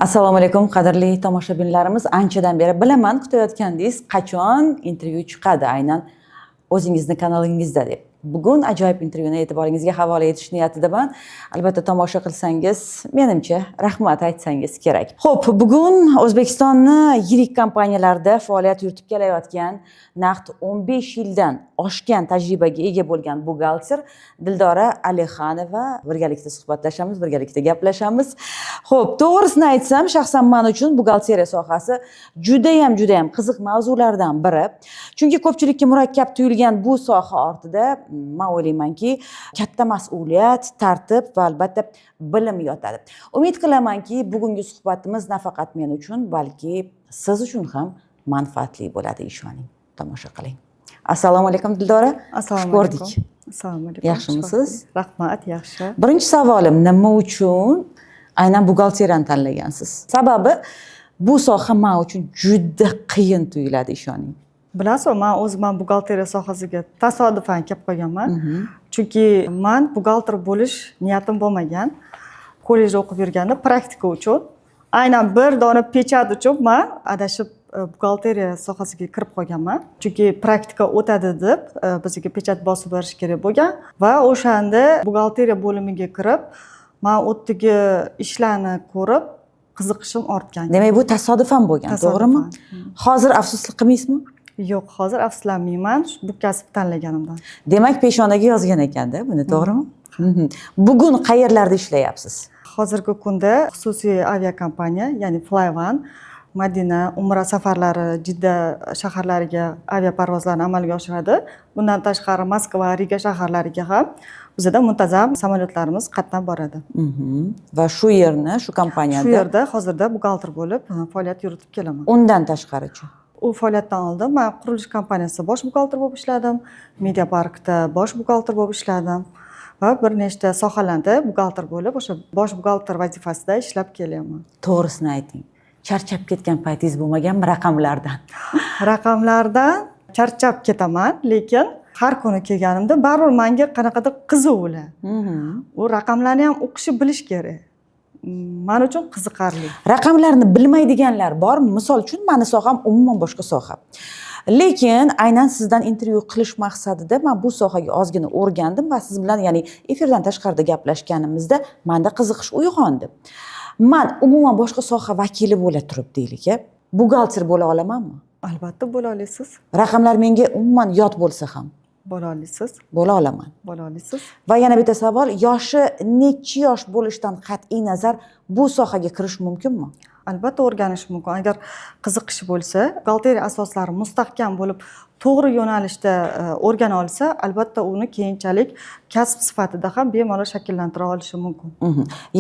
Assalomu alaykum qadrli tomoshabinlarimiz. Anchadan beri bilaman kutayotgandingiz, qachon intervyu chiqadi aynan o'zingizni kanalingizda deb. Bugun ajoyib intervyuni e'tiboringizga havola etish niyatidaman. Albatta tomosha qilsangiz, menimcha rahmat aytsangiz kerak. Xo'p, bugun O'zbekistonni yirik kompaniyalarda faoliyat yuritib kelayotgan, naqd 15 yildan oshgan tajribaga ega bo'lgan buxgalter Dildora Alixanova birgalikda suhbatlashamiz, birgalikda gaplashamiz. Xo'p, to'g'risini aytsam, shaxsan men uchun buxgalteriya sohasi juda ham qiziq mavzulardan biri. Chunki ko'pchilikka murakkab tuyulgan bu soha ortida men o'ylaymanki, katta mas'uliyat, tartib va albatta bilim yotadi. Umid qilamanki, bugungi suhbatimiz nafaqat men uchun, balki siz uchun ham manfaatli bo'ladi, ishoning. Tomosha qiling. Assalomu alaykum Dildora. Assalomu alaykum. Assalomu alaykum. Yaxshimisiz? Rahmat, yaxshi. Birinchi savolim, nima uchun aynan buxgalteriyani tanlagansiz? Sababi bu soha men uchun juda qiyin tuyuladi, ishoning. Bilasizmi, men o'zim buxgalteriya sohasiga tasodifan kelib qolganman. Chunki men buxgalter bo'lish niyatim bo'lmagan. Kollejda o'qib yurganda praktika uchun, aynan bir dona pechat uchun men adashib buxgalteriya sohasiga kirib qolganman. Chunki praktika o'tadi deb bizga pechat bosib berish kerak bo'lgan va o'shanda buxgalteriya bo'limiga kirib, men o'tdagi ishlarni ko'rib qiziqishim ortgan. Demak, bu tasodifan bo'lgan, to'g'rimi? Hozir afsuslik qilmaysizmi? Yo'q, hozir afsuslanmayman bu kasb tanlaganimdan. Demak, peshonaga yozgan ekanda buni, to'g'rimi? Bugun qayerlarda ishlayapsiz? Hozirgi kunda xususiy aviakompaniya, ya'ni Flyone, Madina, Umra safarlari, Jidda shaharlariga aviaparvozlarni amalga oshiradi. Bundan tashqari Moskva, Riga shaharlariga ham bizda muntazam samolyotlarimiz qatnab boradi. Va shu yerni, shu kompaniyada, shu yerda hozirda buxgalter bo'lib faoliyat yuritib kelaman. Undan tashqarichi? U faoliyatdan oldin men qurilish kompaniyasida bosh buxgalter bo'lib ishladim, Media Parkda bosh buxgalter bo'lib ishladim va bir nechta sohalarda buxgalter bo'lib, o'sha bosh buxgalter vazifasida ishlab kelyapman. To'g'risini ayting. Charchab ketgan paytingiz bo'lmaganmi raqamlardan? Raqamlardan charchab ketaman, lekin har kuni kelganimda baribir menga qanaqadir qiziq ular. U raqamlarni ham o'qishni bilish kerak. Men uchun qiziqarli. Raqamlarni bilmaydiganlar bormi? Misol uchun, meni soham umuman boshqa soha. Lekin aynan sizdan intervyu qilish maqsadida men bu sohaga ozgina o'rgandim va siz bilan, ya'ni efirdan tashqarida gaplashganimizda menda qiziqish uyg'ondi. Men umuman boshqa soha vakili bo'la turib, deylik, buxgalter bo'la olamanmi? Albatta bo'la olasiz. Raqamlar menga umuman yod bo'lsa ham bo'la olasiz. Bo'la olaman. Bo'la olasiz. Va yana bitta savol, yoshi necha yosh bo'lishidan qat'iy nazar bu sohaga kirish mumkinmi? Albatta o'rganish mumkin. Agar qiziqish bo'lsa, buxgalteriya asoslari mustahkam bo'lib, to'g'ri yo'nalishda o'rgana olsa, albatta uni keyinchalik kasb sifatida ham bemalol shakllantira olishi mumkin.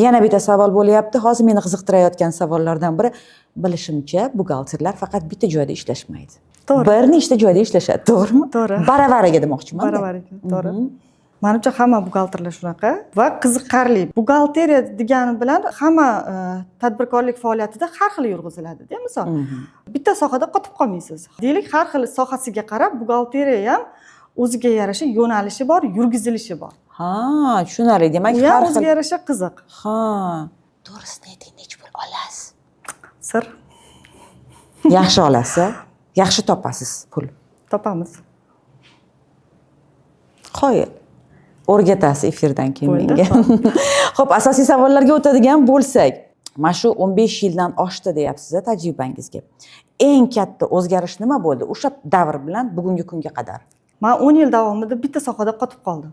Yana bitta savol bo'lyapti. Hozir meni qiziqtirayotgan savollardan biri, bilishimcha, buxgalterlar faqat bitta joyda ishlashmaydi. To'g'ri. Bir nechta joyda ishlashadi, to'g'rimi? To'g'ri. Baravariga demoqchiman. Baravariga, to'g'ri. Menimcha hamma buxgalterlar shunaqa va qiziqarli. Buxgalteriya degani bilan hamma tadbirkorlik faoliyatida har xil yurg'iziladi, misol. Bitta sohada qotib qolmaysiz. Deylik, har xil sohasiga qarab buxgalteriya ham o'ziga yarasha yo'nalishi bor, yurgizilishi bor. Ha, tushunarli. Demak, har har o'ziga yarasha qiziq. Ha. To'g'risini ayting, nech pul olasiz? Sir. Yaxshi olasiz, yaxshi topasiz pul. Topamiz. Qo'yil. O'rgatasiz efirdan keyin menga. Xo'p, asosiy savollarga o'tadigan bo'lsak, mana shu 15 yildan oshdi deyapsiz tajribangizga. Eng katta o'zgarish nima bo'ldi o'sha davr bilan bugungi kunga qadar? Men 10 yil davomida bitta sohada qotib qoldim.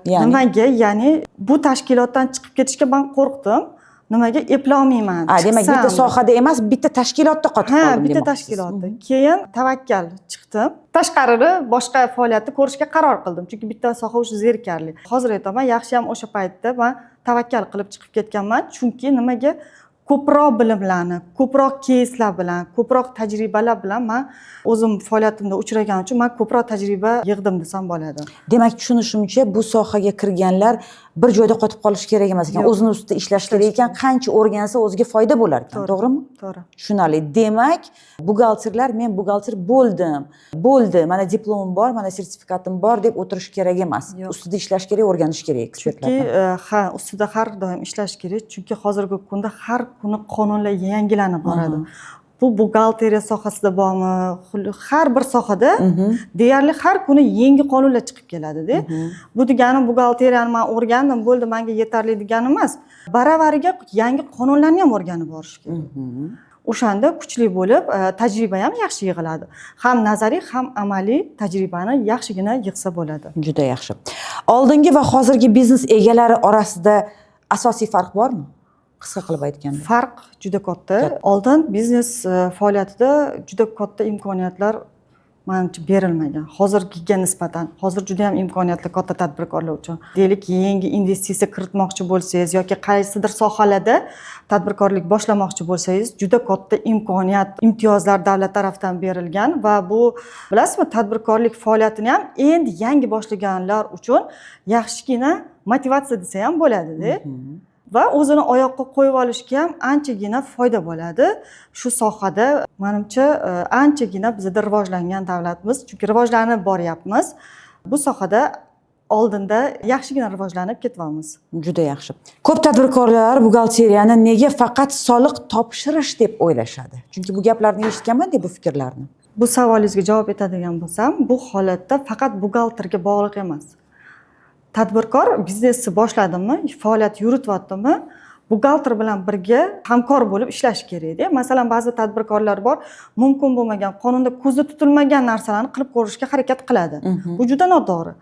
Nimaga? Ya'ni bu tashkilotdan chiqib ketishga men qo'rqdim. Nimaga eplolmayman. Demak, bitta sohada emas, bitta tashkilotda qotib qoldim. Bitta tashkilotda. Keyin tavakkal chiqdim. Tashqarida boshqa faoliyatni ko'rishga qaror qildim. Chunki bitta soha o'sha zerikarli. Hozir aytaman, yaxshi ham o'sha paytda men tavakkal qilib chiqib ketganman. Chunki nimaga? Ko'proq bilimlarni, ko'proq keyslar bilan, ko'proq tajribalar bilan men o'zim faoliyatimda uchragan uchun men ko'proq tajriba yig'dim desam bo'ladi. Demak, tushunishimcha, bu sohaga kirganlar bir joyda qotib qolish kerak emas ekan, o'zini ustida ishlash kerak ekan, qancha o'rgansa o'ziga foyda bo'lar ekan, to'g'rimi? To'g'ri. Tushunarli. Demak, buxgalterlar men buxgalter bo'ldi, mana diplomim bor, mana sertifikatim bor deb o'tirish kerak emas. Ustida ishlash kerak, o'rganish kerak ekspertlar. Chunki ustida har doim ishlash kerak, chunki hozirgi kunda har kuni qonunlar yangilanib boradi. Bu buxgalteriya sohasida bormi, har bir sohada deyarli har kuni yangi qonunlar chiqib keladi-da. Bu degani buxgalteriyani men o'rgandim, bo'ldi, menga yetarli degani emas. Baravariga yangi qonunlarni ham o'rganib borish kerak. O'shanda kuchli bo'lib, tajriba ham yaxshi yig'iladi. Ham nazariy, ham amaliy tajribani yaxshigina yig'sa bo'ladi. Juda yaxshi. Oldingi va hozirgi biznes egalari orasida asosiy farq bormi? Qisqa qilib aytganda. Farq juda katta. Oldin biznes faoliyatida juda katta imkoniyatlar menimcha berilmagan. Hozirgiga nisbatan hozir juda ham imkoniyatli katta tadbirkorlar uchun. Deylik, yangi investitsiya kiritmoqchi bo'lsangiz yoki qaysidir sohalarda tadbirkorlik boshlamoqchi bo'lsangiz, juda katta imkoniyat, imtiyozlar davlat tomonidan berilgan va bu, bilasizmi, tadbirkorlik faoliyatini ham endi yangi boshlaganlar uchun yaxshigina motivatsiya desa ham bo'ladi-da. Va o'zini oyoqqa qo'yib olishga ham anchagina foyda bo'ladi. Shu sohada menimcha anchagina bizda rivojlangan davlatmiz, chunki rivojlanib boryapmiz. Bu sohada oldinda yaxshigina rivojlanib ketyapmiz. Juda yaxshi. Ko'p tadbirkorlar buxgalteriyani nega faqat soliq topshirish deb o'ylashadi? Chunki bu gaplarni eshitganman-da, bu fikrlarni. Bu savolingizga javob etadigan bo'lsam, bu holatda faqat buxgalterga bog'liq emas. Tadbirkor biznesni boshladimi, faoliyat yurityaptimi, buxgalter bilan birga hamkor bo'lib ishlash kerak-da. Masalan, ba'zi tadbirkorlar bor, mumkin bo'lmagan, qonunda ko'zda tutilmagan narsalarni qilib ko'rishga harakat qiladi. Bu juda noto'g'ri.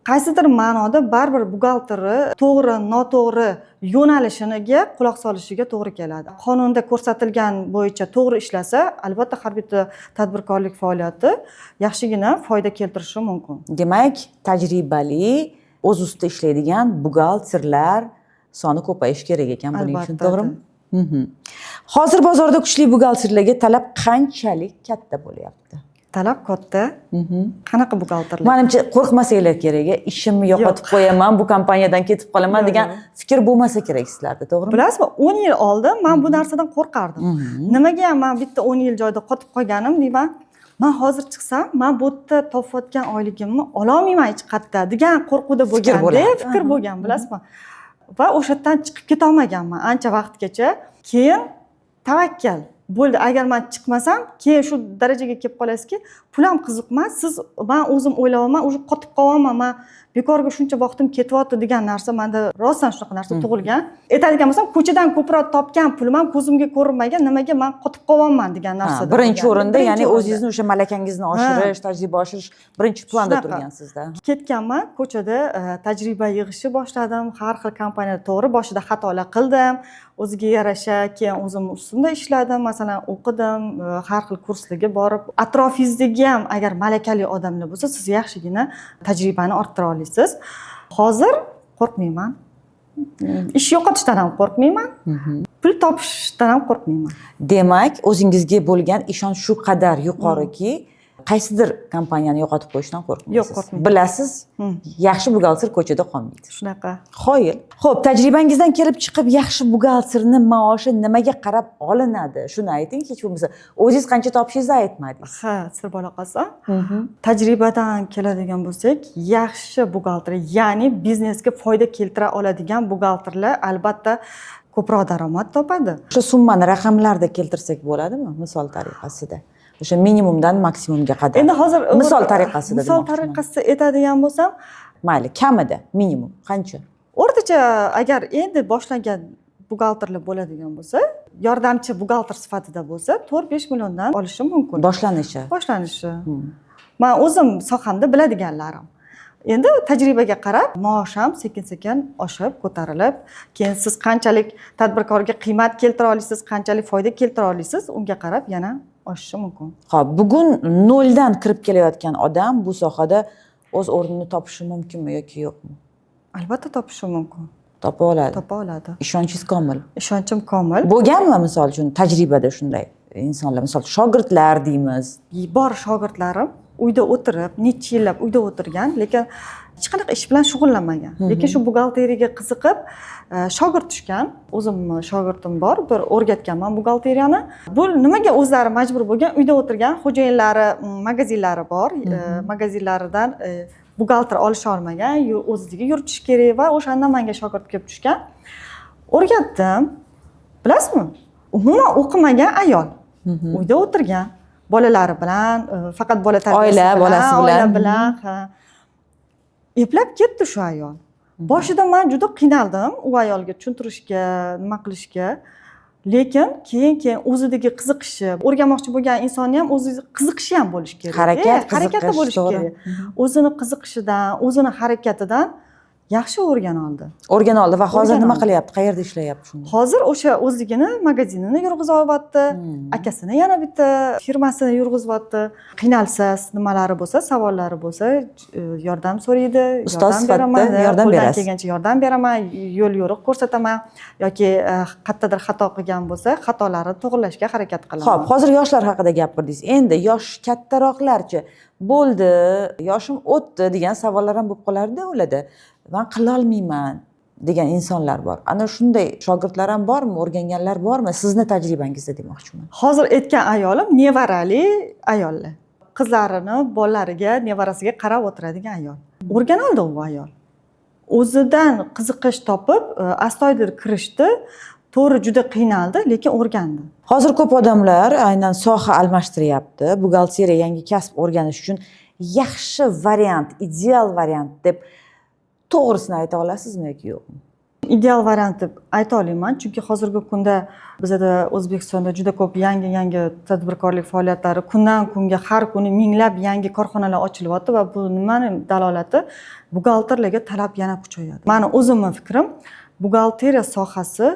Qaysidir ma'noda baribir buxgalteri to'g'ri, noto'g'ri yo'nalishiga quloq solishiga to'g'ri keladi. Qonunda ko'rsatilgan bo'yicha to'g'ri ishlasa, albatta har bitta tadbirkorlik faoliyati yaxshigina foyda keltirishi mumkin. Demak, tajribali, o'z ustida ishlaydigan buxgalterlar soni ko'payishi kerak ekan, buning uchun, to'g'rimi? Hozir bozorda kuchli buxgalterlarga talab qanchalik katta bo'lyapti? Talab katta. Qanaqa buxgalterlar? Menimcha qo'rqmasanglar kerak, ishimni yo'qotib qo'yaman, bu kompaniyadan ketib qolaman degan fikr bo'lmasa kerak sizlarda, to'g'rimi? Bilasizmi, 10 yil oldin men bu narsadan qo'rqardim. Nimaga ham men bitta 10 yil joyda qotib qolganim deyman. Men hozir chiqsam, men bu yerda topayotgan oyligimni ololmayman hech qayerda degan qo'rquvda bo'lganda, fikr bo'lgan, bilasizmi? Va o'shadan chiqib keta olmaganman ancha vaqtgacha. Keyin tavakkal bo'ldi, agar men chiqmasam, keyin shu darajaga kelib qolasizki, pulam qiziq emas, siz, men o'zim o'ylayapman, o'sha qotib qolyapman, men bekorga shuncha vaqtim ketyapti degan narsa menda rostdan shunaqa narsa tug'ilgan. Aytadigan bo'lsam, ko'chadan ko'proq topgan pulim ham ko'zimga ko'rinmagan, nimaga men qotib qolyapman degan narsa. Birinchi o'rinda, ya'ni o'zingizni o'sha malakangizni oshirish, tajriba oshirish birinchi planda turgan sizda. Ketganman, ko'chada tajriba yig'ishni boshladim. Har xil kompaniyada to'g'ri boshida xatolar qildim. O'ziga yarasha keyin o'zim ustimda ishladim, masalan, o'qidim, har xil kurslarga borib, atrofingizdagi ham agar malakali odamlar bo'lsa, siz yaxshigina tajribani orttira olasiz. Hozir qo'rqmayman. Ish yo'qotishdan ham qo'rqmayman. Pul topishdan ham qo'rqmayman. Demak, o'zingizga bo'lgan ishonch shu qadar yuqoriki, qaysidir kompaniyani yo'qotib qo'yishdan qo'rqmaysiz. Yo'q, qo'rqmayman. Bilasiz, yaxshi buxgalter ko'chada qolmaydi. Shunaqa. Qoyil. Xo'p, tajribangizdan kelib chiqib, yaxshi buxgalterni maoshi nimaga qarab olinadi? Shuni ayting, hech bo'lmasa o'zingiz qancha topishingizni aytmadingiz. Ha, sir bo'la qolsa. Tajribadan keladigan bo'lsak, yaxshi buxgalter, ya'ni biznesga foyda keltira oladigan buxgalterlar albatta ko'proq daromad topadi. O'sha summani raqamlarda keltirsak bo'ladimi, misol tariqasida? O'sha minimumdan maksimumga qadar. Endi hozir misol tariqasida aytadigan bo'lsam, mayli, kamida minimum qancha? O'rtacha agar endi boshlagan buxgalterlar bo'ladigan bo'lsa, yordamchi buxgalter sifatida bo'lsa, 4-5 milliondan olishi mumkin. Boshlanishi. Men o'zim sohamda biladiganlarim. Endi tajribaga qarab, maosh ham sekin-sekin oshib, ko'tarilib, keyin siz qanchalik tadbirkorga qiymat keltira olasiz, qanchalik foyda keltira olasiz, unga qarab yana oshishi mumkin. Xo'p, bugun noldan kirib kelayotgan odam bu sohada o'z o'rnini topishi mumkinmi yoki yo'qmi? Albatta topishi mumkin. Topa oladi. Topa oladi. Ishonchingiz komil. Ishonchim komil. Bo'lganmi misol uchun tajribada shunday insonlar, misol shogirdlar deymiz. Bor shogirdlarim uyda o'tirib, necha yillab uyda o'tirgan, lekin hech qanaqa ish bilan shug'ullanmagan. Lekin shu buxgalteriyaga qiziqib, shogird tushgan. O'zim shogirdim bor, bir o'rgatganman buxgalteriyani. Bu nimaga o'zlari majbur bo'lgan, uyda o'tirgan xo'jayinlari, magazinlari bor, magazinlaridan buxgalter olisha olmagan, o'ziga yuritish kerak va o'shanda menga shogird kelib tushgan. O'rgatdim. Bilasizmi? Umuman o'qimagan ayol. Uyda o'tirgan, bolalari bilan, faqat bola tarbiyasi Oila, bolasi bilan. oila bilan, ha. Eplab ketdi shu ayol. Boshida men juda qiynaldim u ayolga tushuntirishga, nima qilishga. Lekin keyin o'zidagi qiziqishi, o'rganmoqchi bo'lgan insonni ham o'zi qiziqishi ham bo'lishi kerak. Harakatda bo'lishi kerak. O'zini qiziqishidan, o'zini harakatidan yaxshi o'rgan oldi va hozir nima qilyapti? Qayerda ishlayapti shunda? Hozir o'sha o'zligini magazinini yurg'izyapti. Akasini yana bitta firmasini yurg'izyapti. Qiynalsiz, nimalari bo'lsa, savollari bo'lsa, yordam so'raydi, ustoz sifatida yordam berasiz. Kelgancha yordam beraman, yo'l yo'riq ko'rsataman yoki qayerdadir xato qilgan bo'lsa, xatolarini to'g'rilashga harakat qilaman. Xo'p, hozir yoshlar haqida gapirdingiz. Endi yosh kattaroqlarchi bo'ldi, yoshim o'tdi degan savollar ham bo'lib qolardi ularda. Men qila olmayman degan insonlar bor. Ana shunday shogirdlar ham bormi, o'rganganlar bormi? Sizni tajribangizda demoqchiman. Hozir aytgan ayolim nevarali ayollar. Qizlarini, bolalariga, nevarasiga qarab o'tiradigan ayol. O'rganoldi u ayol. O'zidan qiziqish topib, astoydil kirishdi. To'g'ri juda qiynaldi, lekin o'rgandi. Hozir ko'p odamlar aynan soha almashtiryapti. Buxgalteriya yangi kasb o'rganish uchun yaxshi variant, ideal variant deb to'g'risini ayta olasizmi yoki yo'qmi? Ideal variant deb ayta olaman, chunki hozirgi kunda bizda O'zbekistonda juda ko'p yangi tadbirkorlik faoliyatlari kundan kunga har kuni minglab yangi korxonalar ochilyapti va bu nimaning dalolati? Buxgalterlarga talab yana kuchayadi. Meni o'zimning fikrim, buxgalteriya sohasi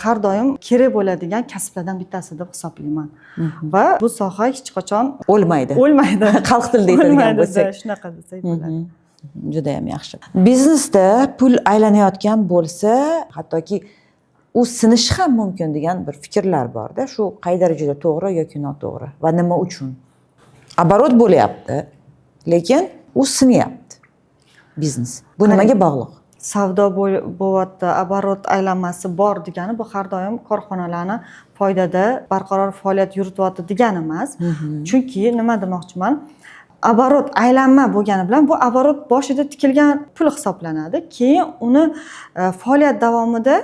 har doim kerak bo'ladigan kasblardan bittasi deb hisoblayman. Va bu soha hech qachon o'lmaydi. Xalq tilida aytadigan bo'lsak, shunaqa desak bo'ladi. Juda ham yaxshi. Biznesda pul aylanayotgan bo'lsa, hattoki u sinishi ham mumkin degan bir fikrlar bor-da. Shu qay darajada to'g'ri yoki noto'g'ri va nima uchun? Оборот bo'lyapti, lekin u sinyapti. Biznes. Bu nimaga bog'liq? Savdo bo'lyapti, оборот aylanmasi bor degani bu har doim korxonalarni foydada barqaror faoliyat yurityapti degani emas. Chunki nima demoqchiman? Оборот aylanma bo'lgani bilan bu оборот boshida tikilgan pul hisoblanadi. Keyin uni faoliyat davomida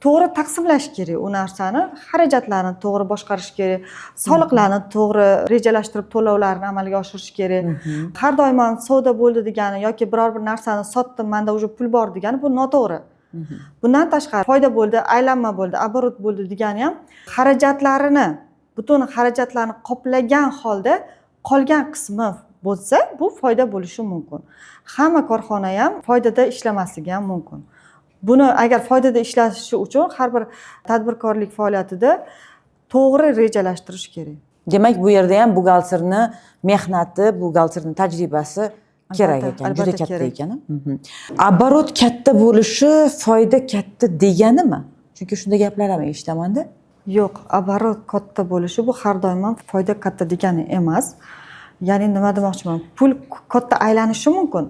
to'g'ri taqsimlash kerak. U narsani xarajatlarni to'g'ri boshqarish kerak, soliqlarni to'g'ri rejalashtirib to'lovlarni amalga oshirish kerak. Har doim savdo bo'ldi degani yoki biror bir narsani sotdim, menda уже pul bor degani bu noto'g'ri. Bundan tashqari foyda bo'ldi, aylanma bo'ldi, оборот bo'ldi degani ham xarajatlarini, butun xarajatlarni qoplagan holda qolgan qismi bo'lsa, bu foyda bo'lishi mumkin. Hamma korxona ham foydada ishlamasligi ham mumkin. Buni agar foydada ishlashi uchun har bir tadbirkorlik faoliyatida to'g'ri rejalashtirish kerak. Demak, bu yerda ham buxgalterni mehnati, buxgalterni tajribasi kerak ekan, juda katta ekan. Оборот katta bo'lishi foyda katta deganimi? Chunki shunday gaplar ham eshitaman-da. Yo'q, оборот katta bo'lishi bu har doim foyda katta degani emas. Ya'ni nima demoqchiman? Pul katta aylanishi mumkin,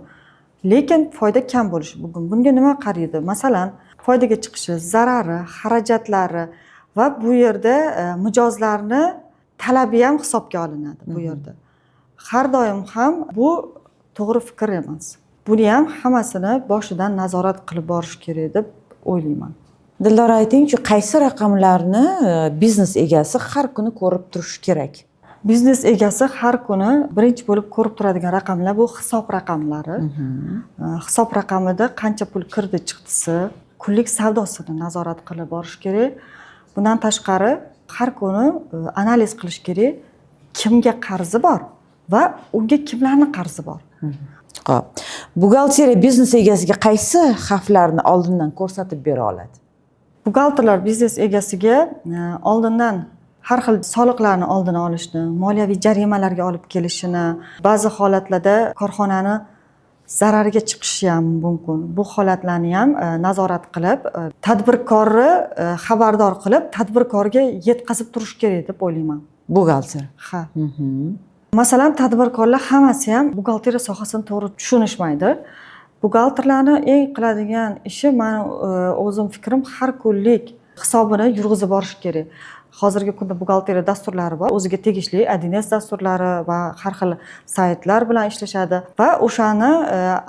lekin foyda kam bo'lishi mumkin. Bunga nima qaraydi? Masalan, foydaga chiqishi, zarari, xarajatlari va bu yerda mijozlarni talabi ham hisobga olinadi bu yerda. Har doim ham bu to'g'ri fikr emas. Buni ham hammasini boshidan nazorat qilib borish kerak deb o'ylayman. Dildora, aytingchi, qaysi raqamlarni biznes egasi har kuni ko'rib turishi kerak? Biznes egasi har kuni birinchi bo'lib ko'rib turadigan raqamlar bu hisob raqamlari. Hisob raqamida qancha pul kirdi, chiqdisi, kunlik savdosini nazorat qilib borish kerak. Bundan tashqari har kuni analiz qilish kerak, kimga qarzi bor va unga kimlarning qarzi bor. Xo'p. Buxgalteriya biznes egasiga qaysi xavflarni oldindan ko'rsatib bera oladi? Buxgalterlar biznes egasiga oldindan har xil soliqlarni oldini olishni, moliyaviy jarimalarga olib kelishini, ba'zi holatlarda korxonani zarariga chiqishi ham mumkin. Bu holatlarni ham nazorat qilib, tadbirkorni xabardor qilib, tadbirkorga yetkazib turish kerak deb o'ylayman. Buxgalter. Ha. Masalan, tadbirkorlar hammasi ham buxgalteriya sohasini to'g'ri tushunishmaydi. Buxgalterlarning eng qiladigan ishi, men o'zim fikrim, har kunlik hisobini yurg'izib borish kerak. Hozirgi kunda buxgalteriya dasturlari bor, o'ziga tegishli Adines dasturlari va har xil saytlar bilan ishlashadi va o'shani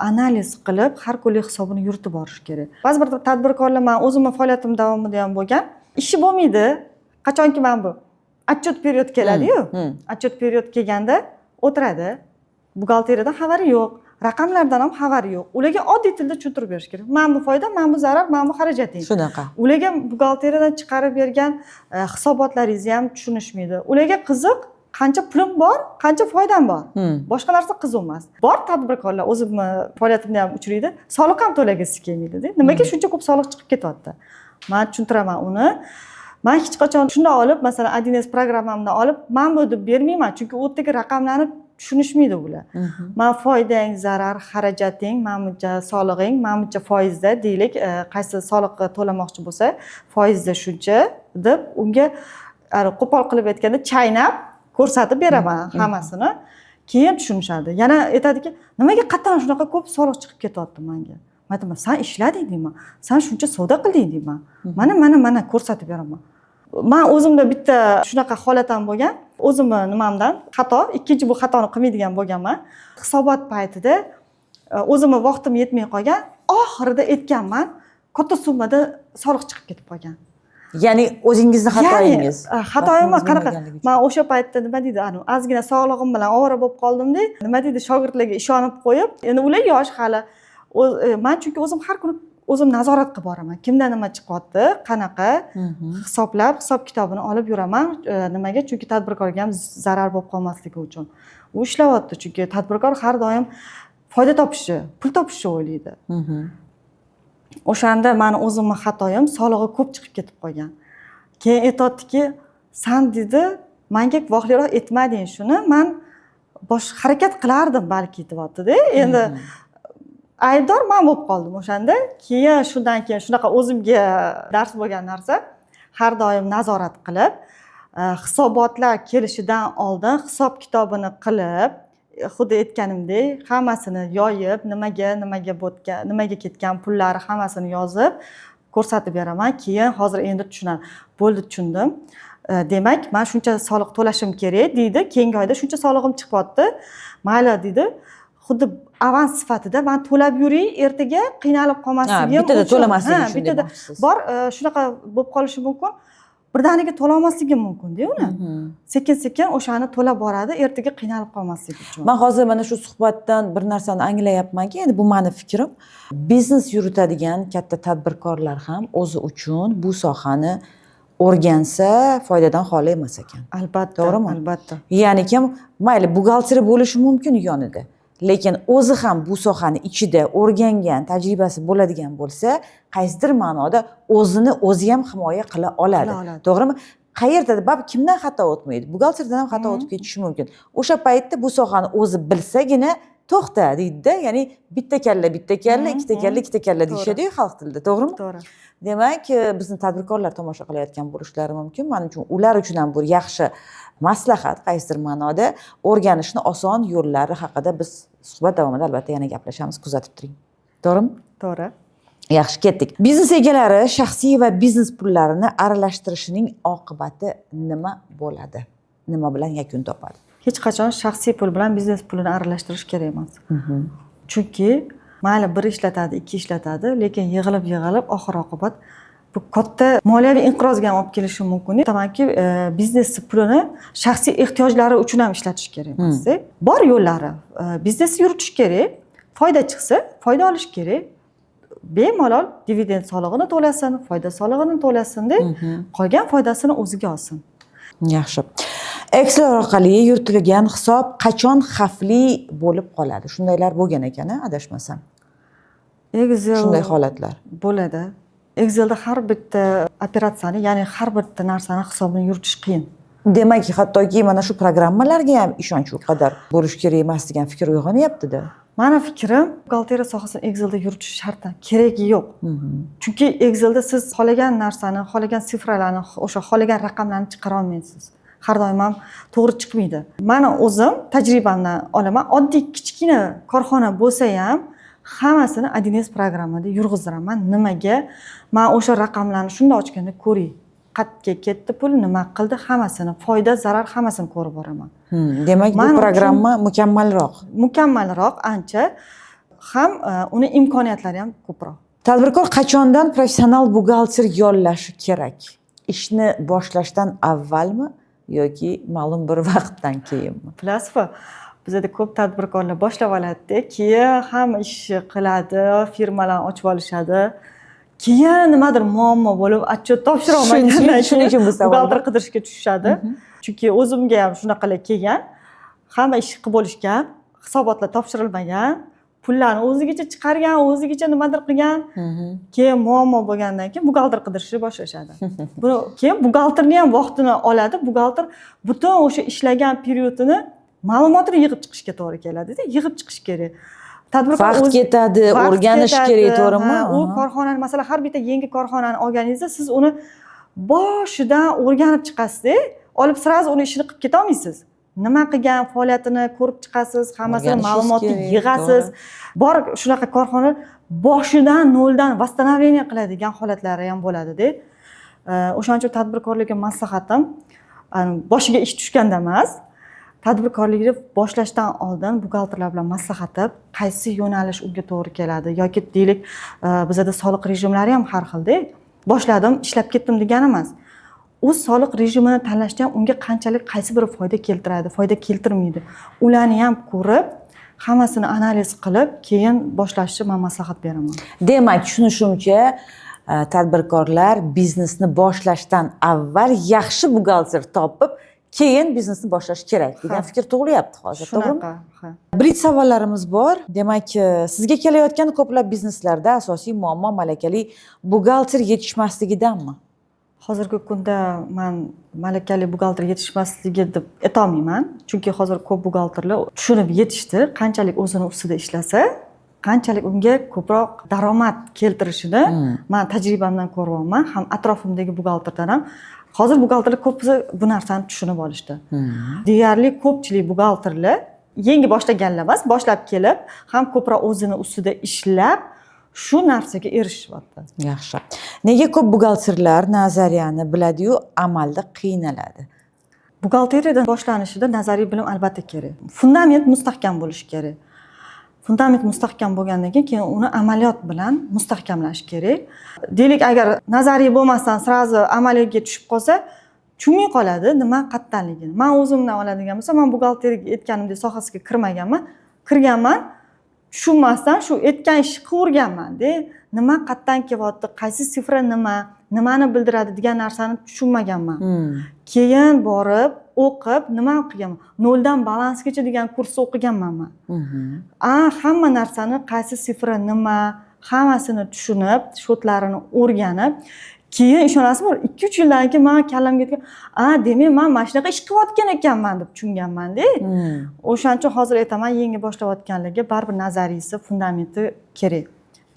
analiz qilib har kunlik hisobini yuritib borish kerak. Ba'zi bir tadbirkorlar, men o'zimning faoliyatim davomida ham bo'lgan, ishi bo'lmaydi. Qachonki mana bu отчет period keladi-yu. Отчет period kelganda o'tiradi. Buxgalteriyadan xabari yo'q. Raqamlardan ham xabari yo'q. Ularga oddiy tilda tushuntirib berish kerak. Mana bu foyda, mana bu zarar, mana bu xarajating. Shunaqa. Ularga buxgalteriyadan chiqarib bergan hisobotlaringizni ham tushunishmaydi. Ularga qiziq, qancha pulim bor, qancha foydam bor. Boshqa narsa qiziq emas. Bor tadbirkorlar o'zimni faoliyatimda ham uchraydi. Soliq ham to'lagisi kelmaydi-da. Nimaga shuncha ko'p soliq chiqib ketyapti? Men tushuntiraman uni. Men hech qachon shunday olib, masalan, 1S programmamdan olib, men bu deb bermayman, chunki u yerdagi raqamlarni tushunishmaydi ular. Men foydang, zarar, xarajating, menimcha solig'ing, menimcha foizda deylik, qaysi soliqqa to'lamoqchi bo'lsa, foizda shuncha deb unga qo'pol qilib aytganda chaynab ko'rsatib beraman hammasini. Keyin tushunishadi. Yana aytadiki, nimaga qattan shunaqa ko'p soliq chiqib ketyapti menga? Men aytaman, sen ishlading deyman. Sen shuncha savdo qilding deyman. Mana ko'rsatib beraman. Men o'zimda bitta shunaqa holat ham bo'lgan. O'zimni nimamdan xato, ikkinchi bu xatoni qilmaydigan bo'lganman. Hisobot paytida o'zimni vaqtim yetmay qolgan, oxirida aytganman, katta summada soliq chiqib ketib qolgan. Ya'ni o'zingizni xatoyingiz. Xatoyim qanaqa? Men o'sha paytda nima deydi, ozgina sog'lig'im bilan ovora bo'lib qoldim-da, nima deydi, shogirdlarga ishonib qo'yib, endi ular yosh hali. Men chunki o'zim har kuni o'zim nazorat qilib boraman. Kimda nima chiqyapti, qanaqa hisoblab, hisob kitobini olib yuraman. Nimaga? Chunki tadbirkorga ham zarar bo'lib qolmasligi uchun. U ishlayapti, chunki tadbirkor har doim foyda topishi, pul topishni o'ylaydi. O'shanda meni o'zimni xatoyim solig'i ko'p chiqib ketib qolgan. Keyin aytayaptiki, "Sen dedi, menga voqliroq aytmading shuni, men bosh harakat qilardim balki" deyapti-da. Endi aybdor men bo'lib qoldim o'shanda. Keyin shundan keyin shunaqa o'zimga dars bo'lgan narsa, har doim nazorat qilib, hisobotlar kelishidan oldin hisob kitobini qilib, xuddi aytganimdek, hammasini yoyib, nimaga bo'tgan, nimaga ketgan pullari hammasini yozib ko'rsatib beraman. Keyin hozir endi tushunadi. Bo'ldi, tushundim. Demak, men shuncha soliq to'lashim kerak deydi. Keyingi oyda shuncha solig'im chiqyapti. Mayli deydi. Xuddi avans sifatida men to'lab yuray, ertaga qiynalib qolmasligim uchun. Bittada to'lamasligim uchun bittada bor, shunaqa bo'lib qolishi mumkin. Birdaniga to'la olmasligim mumkin-da uni. Sekin-sekin o'shani to'lab boradi, ertaga qiynalib qolmaslik uchun. Men hozir mana shu suhbatdan bir narsani anglayapmanki, endi bu meni fikrim. Biznes yuritadigan katta tadbirkorlar ham o'zi uchun bu sohani o'rgansa foydadan xoli emas ekan. Albatta, to'g'rimi? Albatta. Ya'ni kim mayli buxgalteri bo'lishi mumkin yonida. Lekin o'zi ham bu sohani ichida o'rgangan, tajribasi bo'ladigan bo'lsa, qaysidir ma'noda o'zini o'zi ham himoya qila oladi. To'g'rimi? Qayerda bab kimdan xato o'tmaydi? Buxgalterdan ham xato o'tib ketishi mumkin. O'sha paytda bu sohani o'zi bilsagina to'xta deydi-da, ya'ni bitta kalla, ikkita kalla deyishadi-yu xalq tilida, to'g'rimi? To'g'ri. Demak, bizni tadbirkorlar tomosha qilayotgan bo'lishlari mumkin. Men uchun ular uchun ham bu yaxshi maslahat, qaysidir ma'noda o'rganishni oson yo'llari haqida biz suhbat davomida albatta yana gaplashamiz, kuzatib turing. To'g'rimi? To'g'ri. Yaxshi, ketdik. Biznes egalari shaxsiy va biznes pullarini aralashtirishining oqibati nima bo'ladi? Nima bilan yakun topadi? Hech qachon shaxsiy pul bilan biznes pulini aralashtirish kerak emas. Chunki mayli bir ishlatadi, ikki ishlatadi, lekin yig'ilib oxir oqibat bu katta moliyaviy inqirozga ham olib kelishi mumkin. Aytamanki, biznes pulini shaxsiy ehtiyojlari uchun ham ishlatish kerak emas. Bor yo'llari. Biznesni yuritish kerak, foyda chiqsa, foyda olish kerak. Bemalol dividend solig'ini to'lasin, foyda solig'ini to'lasin-da, qolgan foydasini o'ziga olsin. Yaxshi. Excel orqali yuritilgan hisob qachon xavfli bo'lib qoladi? Shundaylar bo'lgan ekan, adashmasam. Excel shunday holatlar bo'ladi. Excelda har bitta operatsiyani, ya'ni har bitta narsani hisobini yuritish qiyin. Demak, hattoki mana shu programmalarga ham ishonch u qadar bo'lish kerak emas degan fikr uyg'onyapti-da. Meni fikrim, buxgalteriya sohasini Excelda yuritish shartdan keragi yo'q. Chunki Excelda siz xohlagan narsani, xohlagan sifralarni, o'sha xohlagan raqamlarni chiqara olmaysiz. Har doim ham to'g'ri chiqmaydi. Meni o'zim tajribamdan olaman. Oddiy kichkina korxona bo'lsa ham hammasini 1S programmada yurg'izdiraman. Nimaga? Men o'sha raqamlarni shunda ochganda ko'ring. Qayerga ketdi pul, nima qildi, hammasini, foyda, zarar hammasini ko'rib boraman. Demak, bu programma mukammalroq. Mukammalroq ancha, ham uni imkoniyatlari ham ko'proq. Tadbirkor qachondan professional buxgalter yollashi kerak? ishni boshlashdan avvalmi yoki ma'lum bir vaqtdan keyinmi? Bilasizmi, bizda ko'p tadbirkorlar boshlab oladida, keyin hamma ishni qiladi, firmalarni ochib olishadi. Keyin nimadir muammo bo'lib, отчет topshira olmagandan Shuning uchun bu savolni buxgalter qidirishga tushishadi. Chunki o'zimga ham shunaqalar kelgan. Hamma ishni qilib bo'lishgan, hisobotlar topshirilmagan, pullarni o'zigacha chiqargan, o'zigacha nimadir qilgan. Keyin muammo bo'lgandan keyin buxgalter qidirishni boshlashadi. Bu keyin buxgalterning ham vaqtini oladi. Buxgalter butun o'sha ishlagan periodini ma'lumotini yig'ib chiqishga to'g'ri keladi-da, yig'ib chiqish kerak. Tadbirkor vaqt ketadi, o'rganish kerak, to'g'rimi? U korxonani, masalan, har bitta yangi korxonani olganingizda siz uni boshidan o'rganib chiqasiz-da, olib sirazi uni ishini qilib keta olmaysiz. Nima qilgan faoliyatini ko'rib chiqasiz, hammasini ma'lumotni yig'asiz. Bor shunaqa korxona boshidan noldan восстановление qiladigan holatlari ham bo'ladi-da. O'shaning uchun tadbirkorlarga maslahatim, boshiga ish tushganda emas, tadbirkorlikni boshlashdan oldin buxgalterlar bilan maslahatlab, qaysi yo'nalish unga to'g'ri keladi yoki deylik, bizda soliq rejimlari ham har xilda. Boshladim, ishlab ketdim degani emas. O'z soliq rejimini tanlashda ham unga qanchalik qaysi biri foyda keltiradi, foyda keltirmaydi. Ularni ham ko'rib, hammasini analiz qilib, keyin boshlashni men maslahat beraman. Demak, tushunishimcha, tadbirkorlar biznesni boshlashdan avval yaxshi buxgalter topib, keyin biznesni boshlash kerak degan fikr tug'ilyapti hozir, to'g'rimi? Shunaqa. Blitz savollarimiz bor. Demak, sizga kelayotgan ko'plab bizneslarda asosiy muammo malakali buxgalter yetishmasligidanmi? Hozirgi kunda men malakali buxgalter yetishmasligi deb aytolmayman. Chunki hozir ko'p buxgalterlar tushunib yetishdi, qanchalik o'zini ustida ishlasa, qanchalik unga ko'proq daromad keltirishini men tajribamdan ko'ryapman, ham atrofimdagi buxgalterdan ham. Hozir buxgalterlar ko'pisi bu narsani tushunib olishdi. Deyarli ko'pchilik buxgalterlar yangi boshlaganlar emas, boshlab kelib, ham ko'proq o'zini ustida ishlab shu narsaga erishyapti. Yaxshi. Nega ko'p buxgalterlar nazariyani biladi-yu, amalda qiynaladi? Buxgalteriyadan boshlanishida nazariy bilim albatta kerak. Fundament mustahkam bo'lishi kerak. Fundament mustahkam bo'lgandan keyin uni amaliyot bilan mustahkamlash kerak. Deylik, agar nazariy bo'lmasdan sirazi amaliyotga tushib qolsa, tushunmay qoladi nima qattanligini. Men o'zimdan oladigan bo'lsam, men buxgalteriya aytganimdek sohasiga kirganman, tushunmasdan shu aytgan ishni qilaverganman-da. Nima qatdan kelyapti, qaysi sifra nimani bildiradi degan narsani tushunmaganman. Keyin borib o'qib, nima o'qiganman? Noldan balansgacha degan kursni o'qiganman men. Hamma narsani qaysi sifra nima, hammasini tushunib, shotlarini o'rganib, keyin ishonasizmi, 2-3 yildan keyin men kallamga ketgan, demak, men mana shunaqa ish qilayotgan ekanman deb tushunganman-da. O'shaning uchun hozir aytaman, yangi boshlayotganlarga baribir nazariysi, fundamenti kerak.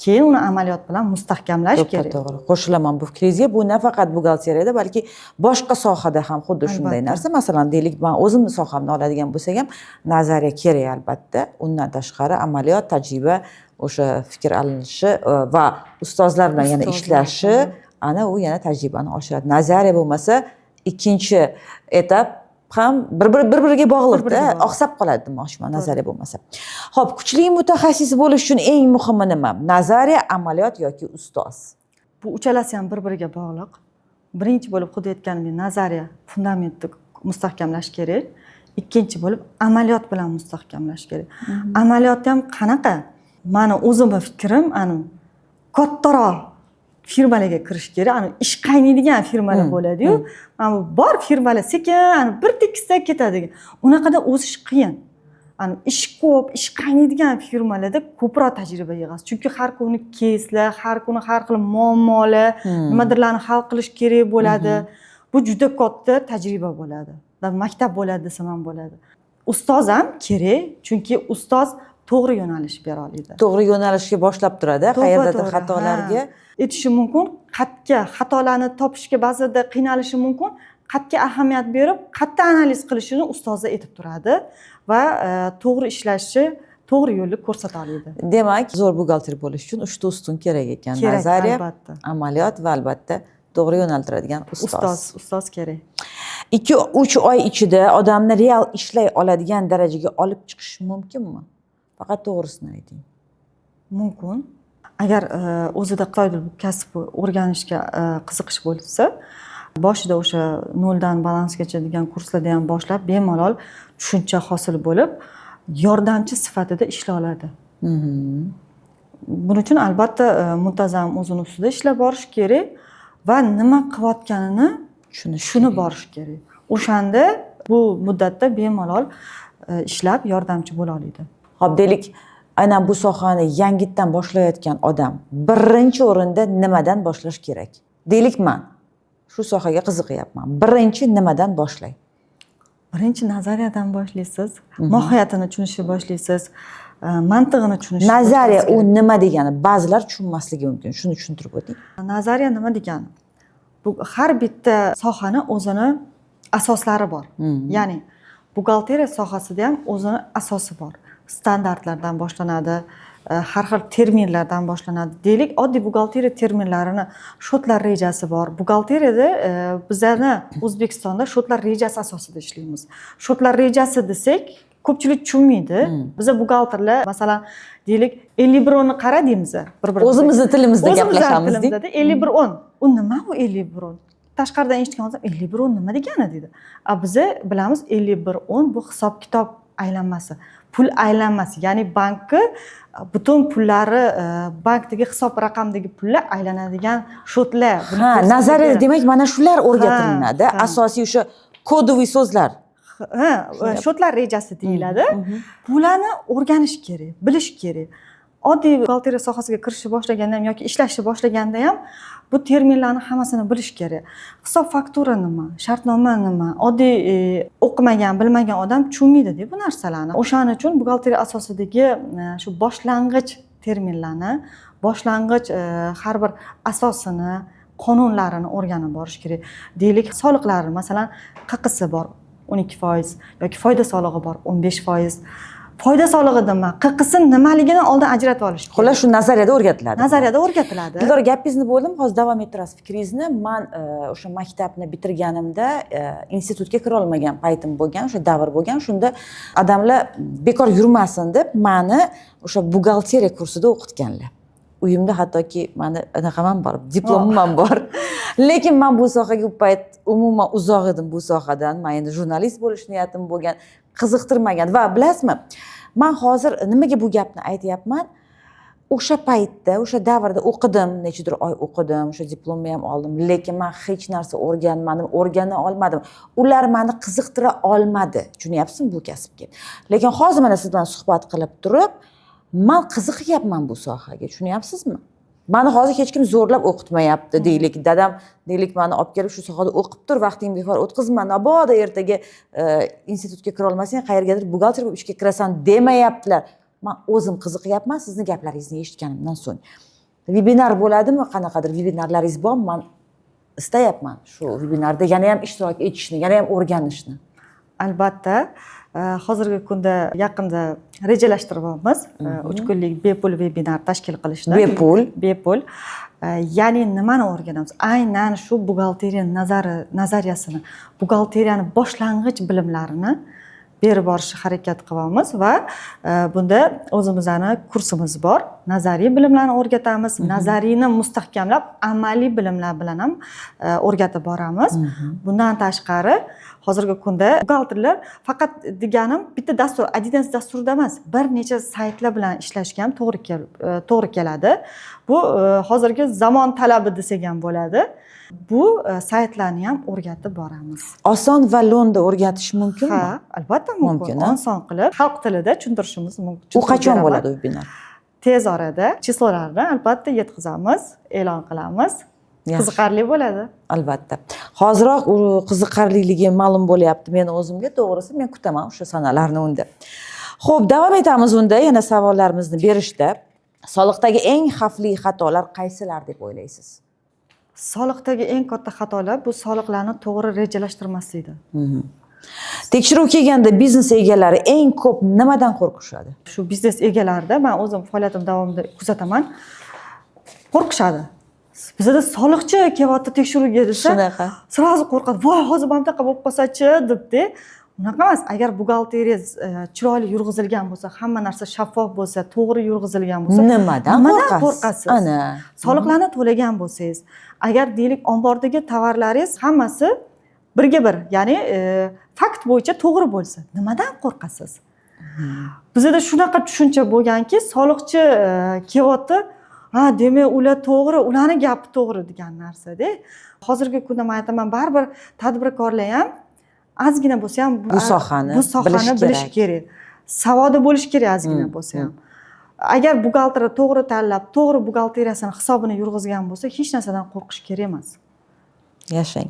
Keyin uni amaliyot bilan mustahkamlash kerak. To'g'ri. Qo'shilaman bu fikringizga. Bu nafaqat buxgalteriyada, balki boshqa sohada ham xuddi shunday narsa. Masalan, deylik, men o'zimning sohamni oladigan bo'lsak ham, nazariya kerak albatta. Undan tashqari amaliyot, tajriba, o'sha fikr alinishi va ustozlar bilan yana ishlashi, ana u yana tajribani oshiradi. Nazariya bo'lmasa, ikkinchi etap ham bir-biriga bog'liqda, oqsab qoladi demoqchiman, nazariya bo'lmasa. Xo'p, kuchli mutaxassis bo'lish uchun eng muhimi nima? Nazariya, amaliyot yoki ustoz? Bu uchalasi ham bir-biriga bog'liq. Birinchi bo'lib xuddi aytganimdek, nazariya, fundamentni mustahkamlash kerak. Ikkinchi bo'lib amaliyot bilan mustahkamlash kerak. Amaliyot ham qanaqa? Meni o'zimning fikrim, kattaroq firmalarga kirish kerak. Ish qaynaydigan firmalar bo'ladi-yu, mana bu bor firmalar sekin bir tekisda ketadi. Unaqada o'sish qiyin. Ish ko'p, ish qaynaydigan firmalarda ko'proq tajriba yig'asiz. Chunki har kuni keyslar, har kuni har xil muammolar, nimadirlarni hal qilish kerak bo'ladi. Bu juda katta tajriba bo'ladi. Maktab bo'ladi desam ham bo'ladi. Ustoz ham kerak, chunki ustoz to'g'ri yo'nalish bera oladi. To'g'ri yo'nalishga boshlab turadi, qayerdadir xatolarga aytishi mumkin, qatga xatolarni topishga ba'zida qiynalishi mumkin. Qatga ahamiyat berib, qatda analiz qilishini ustozlar aytib turadi va to'g'ri ishlashi, to'g'ri yo'lni ko'rsata oladi. Demak, zo'r buxgalter bo'lish uchun 3 ta ustun kerak ekan. Nazariya, amaliyot va albatta to'g'ri yo'naltiradigan ustoz kerak. 2-3 oy ichida odamni real ishlay oladigan darajaga olib chiqish mumkinmi? Faqat to'g'risini ayting. Mumkin. Agar o'zida qanday kasb o'rganishga qiziqish bo'lsa, boshida o'sha noldan balansgacha degan kurslardan ham boshlab bemalol tushuncha hosil bo'lib, yordamchi sifatida ishlay oladi. Buning uchun albatta muntazam o'zini ustida ishlab borish kerak va nima qilayotganini tushunib borish kerak. O'shanda bu muddatda bemalol ishlab yordamchi bo'la oladi. Xo'p, deylik, aynan bu sohani yangitdan boshlayotgan odam birinchi o'rinda nimadan boshlash kerak? Deylik, men shu sohaga qiziqyapman. Birinchi nimadan boshlay? Birinchi nazariyadan boshlaysiz, mohiyatini tushunishga boshlaysiz, mantig'ini tushunishga. Nazariya u nima degani? Ba'zilar tushunmasligi mumkin. Shuni tushuntirib o'ting. Nazariya nima degani? Bu har bitta sohani o'zini asoslari bor. Ya'ni buxgalteriya sohasida ham o'zini asosi bor. Standartlardan boshlanadi, har xil terminlardan boshlanadi. Deylik, oddiy buxgalteriya terminlarini shotlar rejasi bor. Buxgalteriyada bizlarni O'zbekistonda shotlar rejasi asosida ishlaymiz. Shotlar rejasi desak, ko'pchilik tushunmaydi. Biz buxgalterlar, masalan, deylik 51 qara deymiz. O'zimizni tilimizda gaplashamiz deydi. 51 u nima u 51? Tashqaridan eshitgan odam 51 nima degani deydi. Biz bilamiz 51 bu hisob kitob aylanmasi, pul aylanmasi, ya'ni bankka butun pullari bankdagi hisob raqamdagi pullar aylanadigan shotlar. Ha, nazariyada demak mana shular o'rgatilinadi. Asosiy o'sha kodoviy so'zlar. Shotlar rejasi deyiladi. Bularni o'rganish kerak, bilish kerak. Oddiy buxgalteriya sohasiga kirishni boshlaganda ham yoki ishlashni boshlaganda ham bu terminlarni hammasini bilish kerak. Hisob faktura nima, shartnoma nima? Oddiy o'qimagan, bilmagan odam tushunmaydi bu narsalarni. O'shaning uchun buxgalteriya asosidagi shu boshlang'ich terminlarni, boshlang'ich har bir asosini, qonunlarini o'rganib borish kerak. Deylik, soliqlarni, masalan, QQS bor 12% yoki foyda solig'i bor 15%. Foyda solig'i nima? QQS nimaligini oldin ajratib olish kerak. Xullas, shu nazariyada o'rgatiladi. Nazariyada o'rgatiladi. Dildor, gapingizni bo'ldim, hozir davom ettirasiz fikringizni. Men o'sha maktabni bitirganimda institutga kira olmagan paytim bo'lgan, o'sha davr bo'lgan. Shunda odamlar bekor yurmasin deb meni o'sha buxgalteriya kursida o'qitganlar. Uyimda hattoki meni anaqam ham bor, diplomim ham bor. Lekin men bu sohaga u payt umuman uzoq edim bu sohadan. Men endi jurnalist bo'lish niyatim bo'lgan, qiziqtirmagan va bilasizmi? Men hozir nimaga bu gapni aytyapman? O'sha paytda, o'sha davrda o'qidim, nechadir oy o'qidim, o'sha diplomni ham oldim, lekin men hech narsa o'rganmadim, o'rgana olmadim. Ular meni qiziqtira olmadi. Tushunyapsizmi bu kasbga? Lekin hozir mana siz bilan suhbat qilib turib, men qiziqyapman bu sohaga. Tushunyapsizmi? Meni hozir hech kim zo'rlab o'qitmayapti, deylik. Dadam deylik meni olib kelib shu sohada o'qib tur, vaqtingni bekor o'tkazma. Mabodo ertaga institutga kira olmasang, qayergadir buxgalter bo'lib ishga kirasan demayaptilar. Men o'zim qiziqyapman sizni gaplaringizni eshitganimdan so'ng. Webinar bo'ladimi? Qanaqadir webinarlaringiz bormi? Men istayapman shu webinarda yana ham ishtirok etishni, yana ham o'rganishni. Albatta, hozirgi kunda yaqinda rejalashtiryapmiz 3 kunlik bepul webinar tashkil qilishni. Bepul. Ya'ni nimani o'rganamiz? Aynan shu buxgalteriya nazariyasini, buxgalteriyani boshlang'ich bilimlarini berib borishga harakat qilyapmiz va bunda o'zimizning kursimiz bor. Nazariy bilimlarni o'rgatamiz, nazariyni mustahkamlab, amaliy bilimlar bilan ham o'rgatib boramiz. Bundan tashqari, hozirgi kunda buxgalterlar faqat deganim bitta dastur, Adidas dasturida emas, bir necha saytlar bilan ishlashga ham to'g'ri keladi. Bu hozirgi zamon talabi desak ham bo'ladi. Bu saytlarni ham o'rgatib boramiz. Oson va lo'nda o'rgatish mumkinmi? Ha, albatta mumkin. Oson qilib, xalq tilida tushuntirishimiz mumkin. U qachon bo'ladi webinar? Tez orada chislolarni albatta yetkazamiz, e'lon qilamiz. Qiziqarli bo'ladi. Albatta. Hoziroq u qiziqarliligi ma'lum bo'lyapti meni o'zimga, to'g'risi men kutaman o'sha sanalarni unda. Xo'p, davom etamiz unda yana savollarimizni berishda. Soliqdagi eng xavfli xatolar qaysilar deb o'ylaysiz? Soliqdagi eng katta xatolar bu soliqlarni to'g'ri rejalashtirmaslikdir. Tekshiruv kelganda biznes egalari eng ko'p nimadan qo'rqishadi? Shu biznes egalarida men o'zim faoliyatim davomida kuzataman. Qo'rqishadi. Bizda soliqchi kelyapti tekshiruvga desa, shunaqa. Sirazi qo'rqadi. Voy, hozir bu yoqqa bo'lib qolsa-chi debdi. Unaqa emas, agar buxgalteriyangiz chiroyli yurg'izilgan bo'lsa, hamma narsa shaffof bo'lsa, to'g'ri yurg'izilgan bo'lsa, Nimadan qo'rqasiz? Ana, soliqlarni to'lagan bo'lsangiz, agar deylik ombordagi tovarlaringiz hammasi birga bir, ya'ni fakt bo'yicha to'g'ri bo'lsa, nimadan qo'rqasiz? Bizda shunaqa tushuncha bo'lganki, soliqchi kelyapti, ha, demak ular to'g'ri, ularni gapi to'g'ri degan narsa-da. Hozirgi kunda men aytaman, baribir tadbirkorlar ham ozgina bo'lsa ham bu sohani bilish kerak. Savodi bo'lish kerak ozgina bo'lsa ham. Agar buxgalter to'g'ri tanlab, to'g'ri buxgalteriyasini hisobini yurg'izgan bo'lsa, hech narsadan qo'rqish kerak emas. Yashang.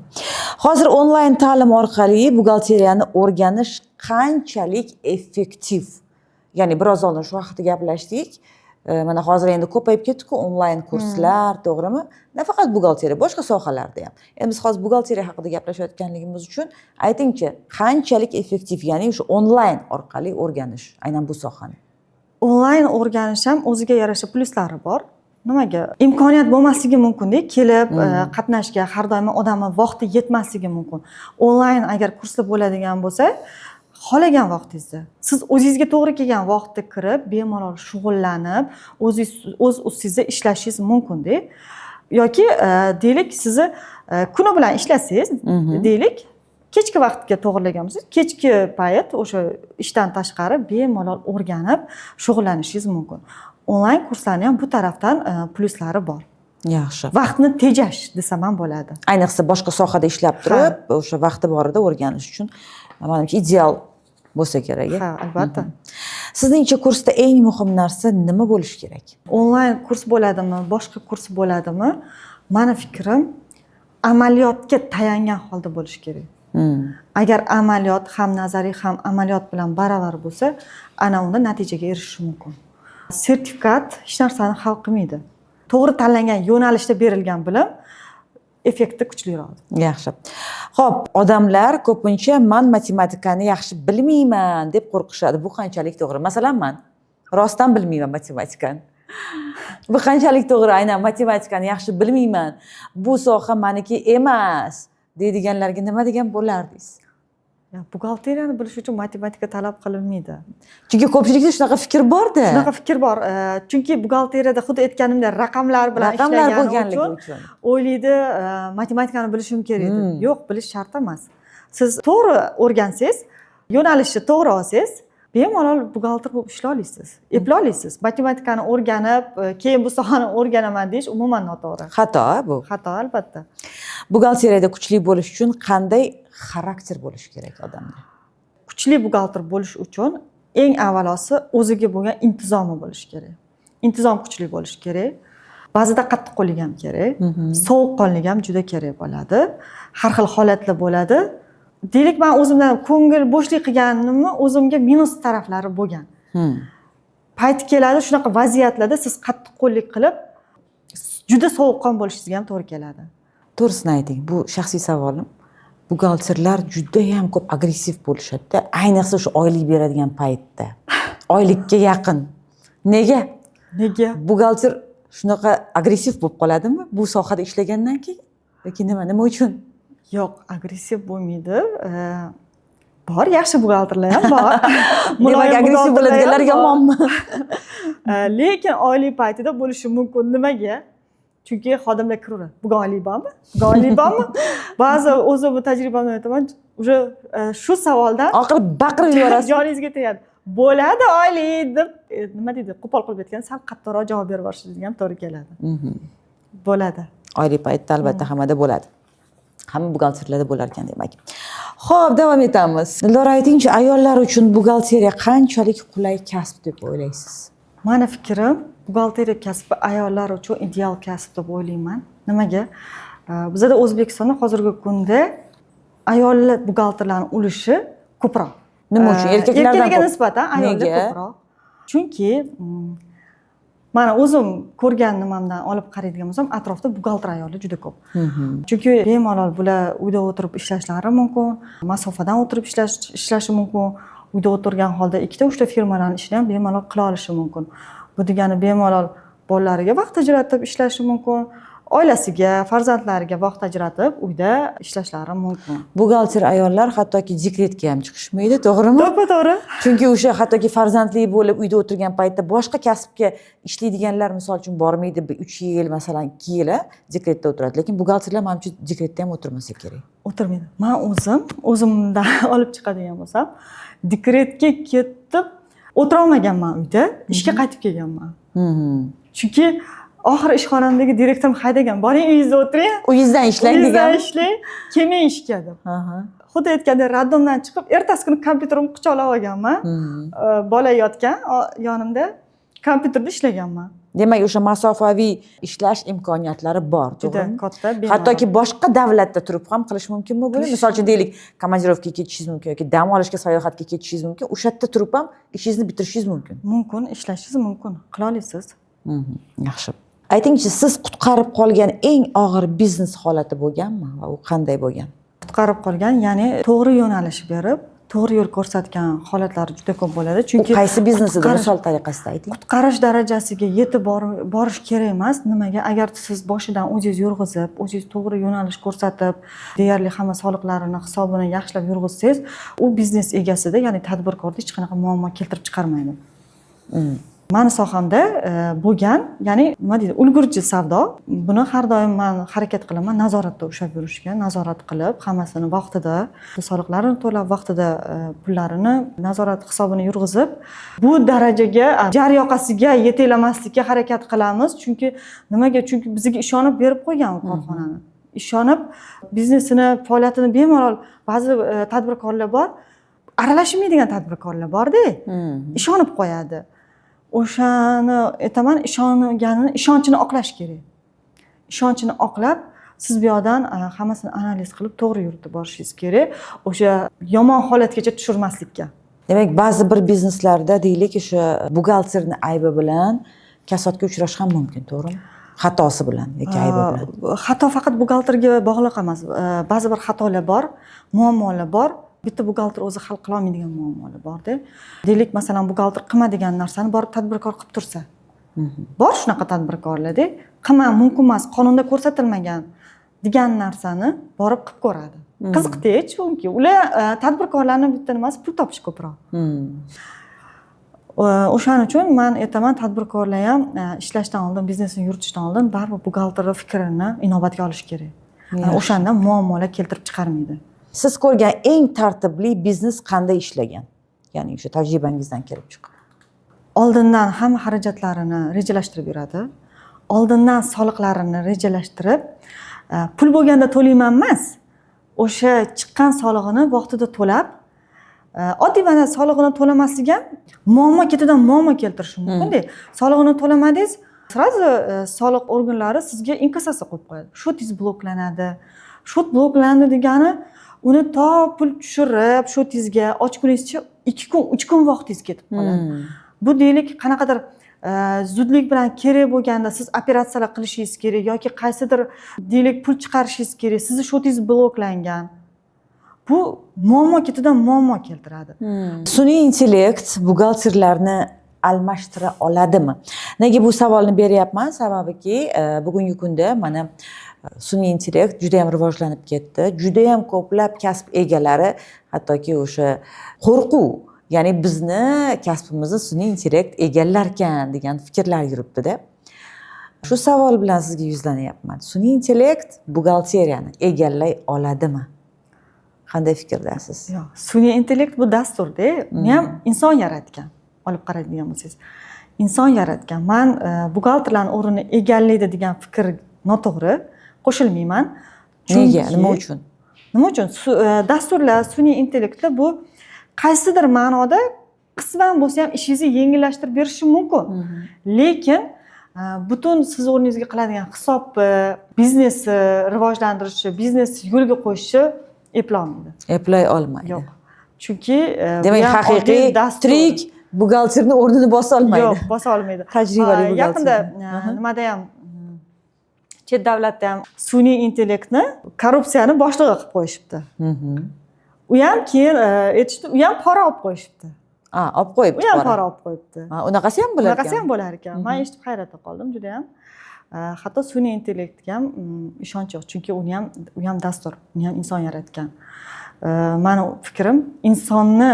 Hozir onlayn ta'lim orqali buxgalteriyani o'rganish qanchalik effektiv? Ya'ni biroz oldin shu haqida gaplashdik. Mana hozir endi ko'payib ketdi-ku onlayn kurslar, to'g'rimi? Nafaqat buxgalteriya, boshqa sohalarda ham. Endi biz hozir buxgalteriya haqida gaplashayotganligimiz uchun aytingchi, qanchalik effektiv, ya'ni o'sha onlayn orqali o'rganish aynan bu sohani? Onlayn o'rganish ham o'ziga yarasha pluslari bor. Nimaga? Imkoniyat bo'lmasligi mumkin-da, kelib qatnashga har doim odamning vaqti yetmasligi mumkin. Onlayn agar kurslar bo'ladigan bo'lsa, xohlagan vaqtingizda, siz o'zingizga to'g'ri kelgan vaqtda kirib, bemalol shug'ullanib, o'z ustingizda ishlashingiz mumkin-da. Yoki deylik, sizni kuni bilan ishlasangiz, deylik, kechki vaqtga to'g'rilagan bo'lsangiz, kechki payt o'sha ishdan tashqari bemalol o'rganib, shug'ullanishingiz mumkin. Onlayn kurslarning ham bu tarafdan pluslari bor. Yaxshi. Vaqtni tejash desam ham bo'ladi. Ayniqsa boshqa sohada ishlab turib, o'sha vaqti borida o'rganish uchun menimcha ideal bo'lsa kerak. Ha, albatta. Sizningcha kursda eng muhim narsa nima bo'lishi kerak? Onlayn kurs bo'ladimi, boshqa kurs bo'ladimi? Meni fikrim amaliyotga tayangan holda bo'lishi kerak. Agar amaliyot ham nazariy ham amaliyot bilan baravar bo'lsa, ana unda natijaga erishish mumkin. Sertifikat hech narsani hal qilmaydi. To'g'ri tanlangan yo'nalishda berilgan bilim effekti kuchliroq. Yaxshi. Xo'p, odamlar ko'pincha men matematikani yaxshi bilmayman deb qo'rqishadi. Bu qanchalik to'g'ri? Masalan, men rostdan bilmayman matematikani. Bu qanchalik to'g'ri? Aynan matematikani yaxshi bilmayman. Bu soha meniki emas deydiganlarga nima degan bo'lardingiz? Buxgalteriyani bilish uchun matematika talab qilinmaydi. Chunki ko'pchilikda shunaqa fikr bor-da. Shunaqa fikr bor. Chunki buxgalteriyada xuddi aytganimdek raqamlar bilan ishlagani uchun o'ylaydi, matematikani bilishim kerak edi. Yo'q, bilish shart emas. Siz to'g'ri o'rgansangiz, yo'nalishni to'g'ri olsangiz, bemalol buxgalter bo'lib ishlay olasiz. Eplay olasiz. Matematikani o'rganib, keyin bu sohani o'rganaman deyish umuman noto'g'ri. Xato bu. Xato, albatta. Buxgalteriyada kuchli bo'lish uchun qanday xarakter bo'lishi kerak odamda? Kuchli buxgalter bo'lish uchun eng avvalosi o'ziga bo'lgan intizomi bo'lishi kerak. Intizom kuchli bo'lishi kerak. Ba'zida qattiqqo'llik ham kerak, sovuqqonlik ham juda kerak bo'ladi. Har xil holatlar bo'ladi. Deylik, men o'zimdan ko'ngil bo'shlik qilganimni o'zimga minus taraflari bo'lgan. Payti keladi, shunaqa vaziyatlarda siz qattiqqo'llik qilib, juda sovuqqon bo'lishingizga ham to'g'ri keladi. To'g'risini ayting, bu shaxsiy savolim. Buxgalterlar juda ham ko'p agressiv bo'lishadi-da, ayniqsa shu oylik beradigan paytda. Oylikka yaqin. Nega? Nega? Buxgalter shunaqa agressiv bo'lib qoladimi bu sohada ishlagandan keyin? Yoki nima uchun? Yo'q, agressiv bo'lmaydi. Bor, yaxshi buxgalterlar ham bor. Demak, agressiv bo'ladiganlar yomonmi? Lekin oylik paytida bo'lishi mumkin. Nimaga? Chunki xodimlar kiraveradi. Bugun oylik bormi? Bugun oylik bormi? Ba'zi o'zim tajribamdan aytaman, уже shu savoldan oxiri baqirib yuborasiz. Joningizga tegadi. Bo'ladi oylik deb, nima deydi, qo'pol qilib aytgan, sal qattiqroq javob berib borishingiz ham to'g'ri keladi. Bo'ladi. Oylik paytda albatta hammada bo'ladi. Hamma buxgalterlarda bo'lar ekan demak. Xo'p, davom etamiz. Dildora, aytingchi, ayollar uchun buxgalteriya qanchalik qulay kasb deb o'ylaysiz? Meni fikrim, buxgalteriya kasbi ayollar uchun ideal kasb deb o'ylayman. Nimaga? Bizda O'zbekistonda hozirgi kunda ayollar buxgalterlarning ulushi ko'proq. Nima uchun? Erkaklarga nisbatan ayollar ko'proq. Chunki mana o'zim ko'rgan nimamdan olib qaraydigan bo'lsam, atrofda buxgalter ayollar juda ko'p. Chunki bemalol bular uyda o'tirib ishlashlari mumkin, masofadan o'tirib ishlashi mumkin. Uyda o'tirgan holda 2-3 firmalarning ishini ham bemalol qila olishi mumkin. Bu degani bemalol bolalariga vaqt ajratib ishlashi mumkin. oilasiga, farzandlariga vaqt ajratib, uyda ishlashlari mumkin. Buxgalter ayollar hattoki dekretga ham chiqishmaydi, to'g'rimi? To'g'ri. Chunki o'sha hattoki farzandli bo'lib uyda o'tirgan paytda boshqa kasbga ishlaydiganlar misol uchun bormaydi, 3 yil, masalan 2 yil dekretda o'tiradi. Lekin buxgalterlar menimcha dekretda ham o'tirmasa kerak. O'tirmaydi. Men o'zimdan olib chiqadigan bo'lsam, dekretga ketib o'tira olmaganman uyda, ishga qaytib kelganman. Chunki oxir ishxonamdagi direktorim haydagan, boring uyingizda o'tiring, uyingizdan ishlang degan. Uyingizdan ishlang, kelmang ishga deb. Xuddi aytganda raddomdan chiqib, ertasi kuni kompyuterimni quchoqlab olganman. Bola yotgan yonimda kompyuterda ishlaganman. Demak, o'sha masofaviy ishlash imkoniyatlari bor, juda katta. Hattoki boshqa davlatda turib ham qilish mumkinmi buni? Misol uchun deylik, komandirovkaga ketishingiz mumkin yoki dam olishga, sayohatga ketishingiz mumkin. O'sha yerda turib ham ishingizni bitirishingiz mumkin. Mumkin, ishlashingiz mumkin. Qila olasiz. Yaxshi. Aytingchi, siz qutqarib qolgan eng og'ir biznes holati bo'lganmi va u qanday bo'lgan? Qutqarib qolgan, ya'ni to'g'ri yo'nalish berib, to'g'ri yo'l ko'rsatgan holatlari juda ko'p bo'ladi. Chunki qaysi biznesida misol tariqasida ayting? Qutqarish darajasiga yetib borish kerak emas. Nimaga? Agar siz boshidan o'zingiz yurg'izib, o'zingiz to'g'ri yo'nalish ko'rsatib, deyarli hamma soliqlarini, hisobini yaxshilab yurg'izsangiz, u biznes egasida, ya'ni tadbirkorda hech qanaqa muammo keltirib chiqarmaydi. Mani sohamda bo'lgan, ya'ni nima deydi, ulgurji savdo. Buni har doim men harakat qilaman, nazoratda ushlab yurishga, nazorat qilib, hammasini vaqtida, soliqlarini to'lab, vaqtida pullarini, nazorat hisobini yurg'izib, bu darajaga, jar yoqasiga yetaklamaslikka harakat qilamiz. Chunki nimaga? Chunki bizga ishonib berib qo'ygan u korxonani. Ishonib, biznesini, faoliyatini bemalol ba'zi tadbirkorlar bor, aralashmaydigan tadbirkorlar bor-da, ishonib qo'yadi. O'shani aytaman, ishonchini oqlash kerak. Ishonchini oqlab, siz bu yoqdan hammasini analiz qilib, to'g'ri yuritib borishingiz kerak. O'sha yomon holatgacha tushirmaslikka. Demak, ba'zi bir bizneslarda deylik, o'sha buxgalterni aybi bilan kasodga uchrash ham mumkin, to'g'rimi? Xatosi bilan yoki aybi bilan. Xato faqat buxgalterga bog'liq emas. Ba'zi bir xatolar bor, muammolar bor. Bitta buxgalter o'zi hal qila olmaydigan muammolar bor-da. Deylik, masalan, buxgalter qilmaydigan narsani borib tadbirkor qilib tursa. Bor shunaqa tadbirkorlarda, qilma mumkin emas, qonunda ko'rsatilmagan degan narsani borib qilib ko'radi. Qiziqda, chunki ular tadbirkorlarning bitta nimasi pul topish ko'proq. O'shaning uchun men aytaman, tadbirkorlar ham ishlashdan oldin, biznesini yuritishdan oldin baribir buxgalterning fikrini inobatga olish kerak. O'shanda muammolar keltirib chiqarmaydi. Siz ko'rgan eng tartibli biznes qanday ishlagan? Ya'ni o'sha tajribangizdan kelib chiqib. Oldindan hamma xarajatlarini rejalashtirib yuradi. Oldindan soliqlarini rejalashtirib, pul bo'lganda to'layman emas, o'sha chiqqan solig'ini vaqtida to'lab, oddiy mana solig'ini to'lamasligi ham muammo ketidan muammo keltirishi mumkin-da. Solig'ini to'lamadingiz, sразу soliq organlari sizga inkassasiya qo'yib qo'yadi. Shotingiz bloklanadi. Shot bloklandi degani, uni to pul tushirib, shotingizga ochguningizcha 2 kun, 3 kun vaqtingiz ketib qoladi. Bu deylik, qanaqadir zudlik bilan kerak bo'lganda siz operatsiyalar qilishingiz kerak yoki qaysidir deylik pul chiqarishingiz kerak, sizni shotingiz bloklangan. Bu muammo ketidan muammo keltiradi. Sun'iy intellekt buxgalterlarni almashtira oladimi? Nega bu savolni beryapman? Sababiki, bugungi kunda mana sun'iy intellekt juda ham rivojlanib ketdi. Juda ham ko'plab kasb egalari, hattoki o'sha qo'rquv, ya'ni bizni kasbimizni sun'iy intellekt egallarkan degan fikrlar yuribdi-da. Shu savol bilan sizga yuzlanyapman. Sun'iy intellekt buxgalteriyani egallay oladimi? Qanday fikrdasiz? Yo'q, sun'iy intellekt bu dasturda, uni ham inson yaratgan. Olib qaraydigan bo'lsangiz, inson yaratgan. Men buxgalterlarning o'rnini egallaydi degan fikr noto'g'ri, qo'shilmayman. Nega? Nima uchun? Nima uchun? Dasturlar, sun'iy intellektlar bu qaysidir ma'noda qisman bo'lsa ham ishingizni yengillashtirib berishi mumkin. Lekin butun siz o'rningizga qiladigan hisobni, biznesni rivojlantirishi, biznesni yo'lga qo'yishi eplolmaydi. Eplay olmaydi. Yo'q. Chunki demak, haqiqiy tirik buxgalterni o'rnini bosa olmaydi. Yo'q, bosa olmaydi. Tajribali buxgalter. Yaqinda nimada ham chet davlatda ham sun'iy intellektni korrupsiyani boshlig'i qilib qo'yishibdi. U ham keyin aytishdi, u ham pora olib qo'yishibdi. Olib qo'yibdi. U ham pora olib qo'yibdi. Unaqasi ham bo'lar ekan. Unaqasi ham bo'lar ekan. Men eshitib hayratda qoldim juda ham. hatto sun'iy intellektga ham ishonch yo'q, chunki u ham dastur, uni ham inson yaratgan. Mani fikrim, insonni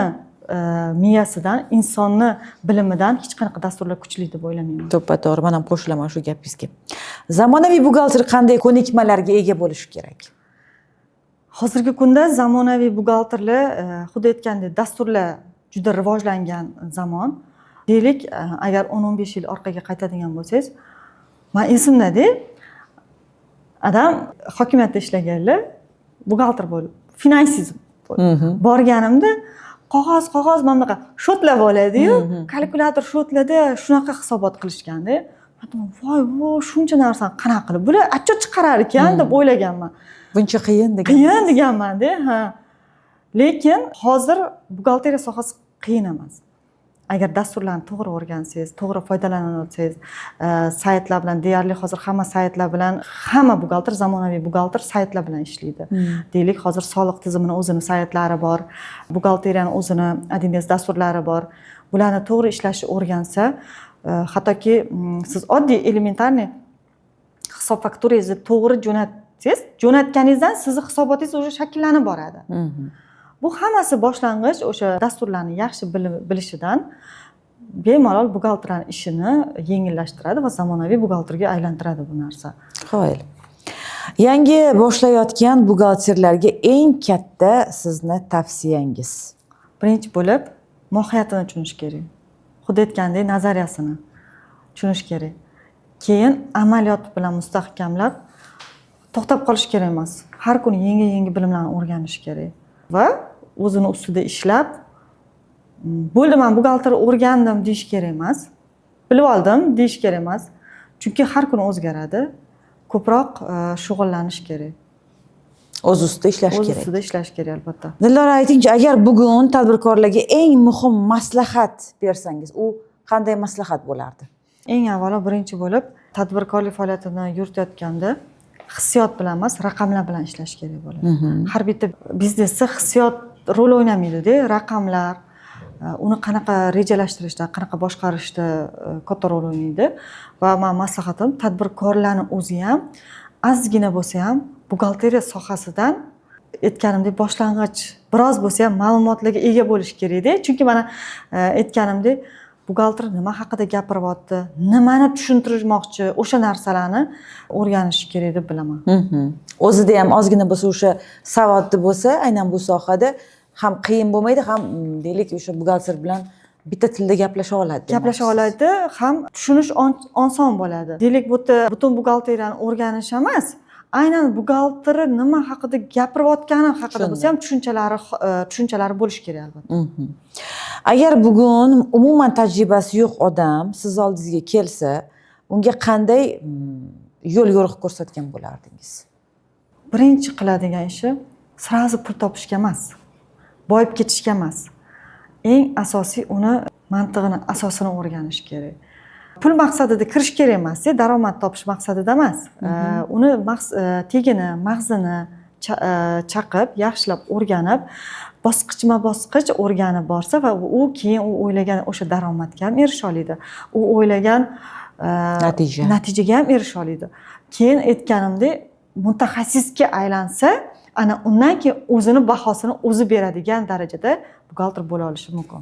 miyasidan, insonni bilimidan hech qanaqa dasturlar kuchli deb o'ylamayman. To'ppa-to'g'ri, men ham qo'shilaman shu gapingizga. Zamonaviy buxgalter qanday ko'nikmalarga ega bo'lishi kerak? Hozirgi kunda zamonaviy buxgalterlar, xuddi aytgandek, dasturlar juda rivojlangan zamon. Deylik, agar 10-15 yil orqaga qaytadigan bo'lsangiz, men esimda-da, adam hokimiyatda ishlaganlar, buxgalter bo'lib, finansizm borganimda qog'oz mana bunaqa shotlar bo'ladi-yu, kalkulyator shotlarda shunaqa hisobot qilishganda, voy, bu shuncha narsani qanaqa qilib, bular отчет chiqarar ekan deb o'ylaganman. Buncha qiyin deganman-da, ha. Lekin hozir buxgalteriya sohasi qiyin emas. Agar dasturlarni to'g'ri o'rgansangiz, to'g'ri foydalana olsangiz, saytlar bilan, deyarli hozir hamma saytlar bilan, hamma buxgalter, zamonaviy buxgalter saytlar bilan ishlaydi. Deylik, hozir soliq tizimini o'zini saytlari bor, buxgalteriyaning o'zini adines dasturlari bor. Bularni to'g'ri ishlashni o'rgansa, hattoki siz oddiy elementarniy hisob fakturangizni to'g'ri jo'natganingizdan sizni hisobotingiz o'sha shakllanib boradi. Bu hammasi boshlang'ich o'sha dasturlarni yaxshi bilishidan bemalol buxgalterning ishini yengillashtiradi va zamonaviy buxgalterga aylantiradi bu narsa. Qo'yil. Yangi boshlayotgan buxgalterlarga eng katta sizni tavsiyangiz? Birinchi bo'lib, mohiyatini tushunish kerak. Xuddi aytgandek, nazariyasini tushunish kerak. Keyin amaliyot bilan mustahkamlab to'xtab qolish kerak emas. Har kuni yangi bilimlarni o'rganish kerak va o'zini ustida ishlab, bo'ldi, men buxgalter o'rgandim deyish kerak emas. Bilib oldim deyish kerak emas. Chunki har kuni o'zgaradi. Ko'proq shug'ullanish kerak. O'z ustida ishlash kerak. O'z ustida ishlash kerak albatta. Dildora, aytingchi, agar bugun tadbirkorlarga eng muhim maslahat bersangiz, u qanday maslahat bo'lardi? Eng avvalo, birinchi bo'lib, tadbirkorlik faoliyatini yuritayotganda hissiyot bilan emas, raqamlar bilan ishlash kerak bo'ladi. Har bitta biznesda hissiyot rol o'ynamaydi-da, raqamlar, uni qanaqa rejalashtirishda, qanaqa boshqarishda katta rol o'ynaydi va men maslahatim, tadbirkorlarning o'zi ham ozgina bo'lsa ham buxgalteriya sohasidan aytganimdek boshlang'ich biroz bo'lsa ham ma'lumotlarga ega bo'lish kerak-da. Chunki mana aytganimdek, buxgalter nima haqida gapiryapti, nimani tushuntirmoqchi, o'sha narsalarni o'rganish kerak deb bilaman. O'zida ham ozgina bo'lsa o'sha savodli bo'lsa, aynan bu sohada ham qiyin bo'lmaydi, ham deylik o'sha buxgalter bilan bitta tilda gaplasha oladi. Ham tushunish oson bo'ladi. Deylik, butun buxgalteriyani o'rganish emas, aynan buxgalter nima haqida gapirayotgani haqida bo'lsa ham tushunchalari bo'lish kerak albatta. Agar bugun umuman tajribasi yo'q odam siz oldingizga kelsa, unga qanday yo'l yo'riq ko'rsatgan bo'lardingiz? Birinchi qiladigan ishi sразу pul topishga emas, boyib ketishga emas. Eng asosiy uni mantig'ini, asosini o'rganish kerak. Pul maqsadida kirish kerak emas, daromad topish maqsadida emas. Uni tegini, mag'zini chaqib, yaxshilab o'rganib, bosqichma-bosqich o'rganib borsa va u keyin u o'ylagan o'sha daromadga ham erisha oladi. U o'ylagan natijaga ham erisha oladi. Keyin aytganimdek, mutaxassisga aylansa, ana undan keyin o'zini bahosini o'zi beradigan darajada buxgalter bo'la olishi mumkin.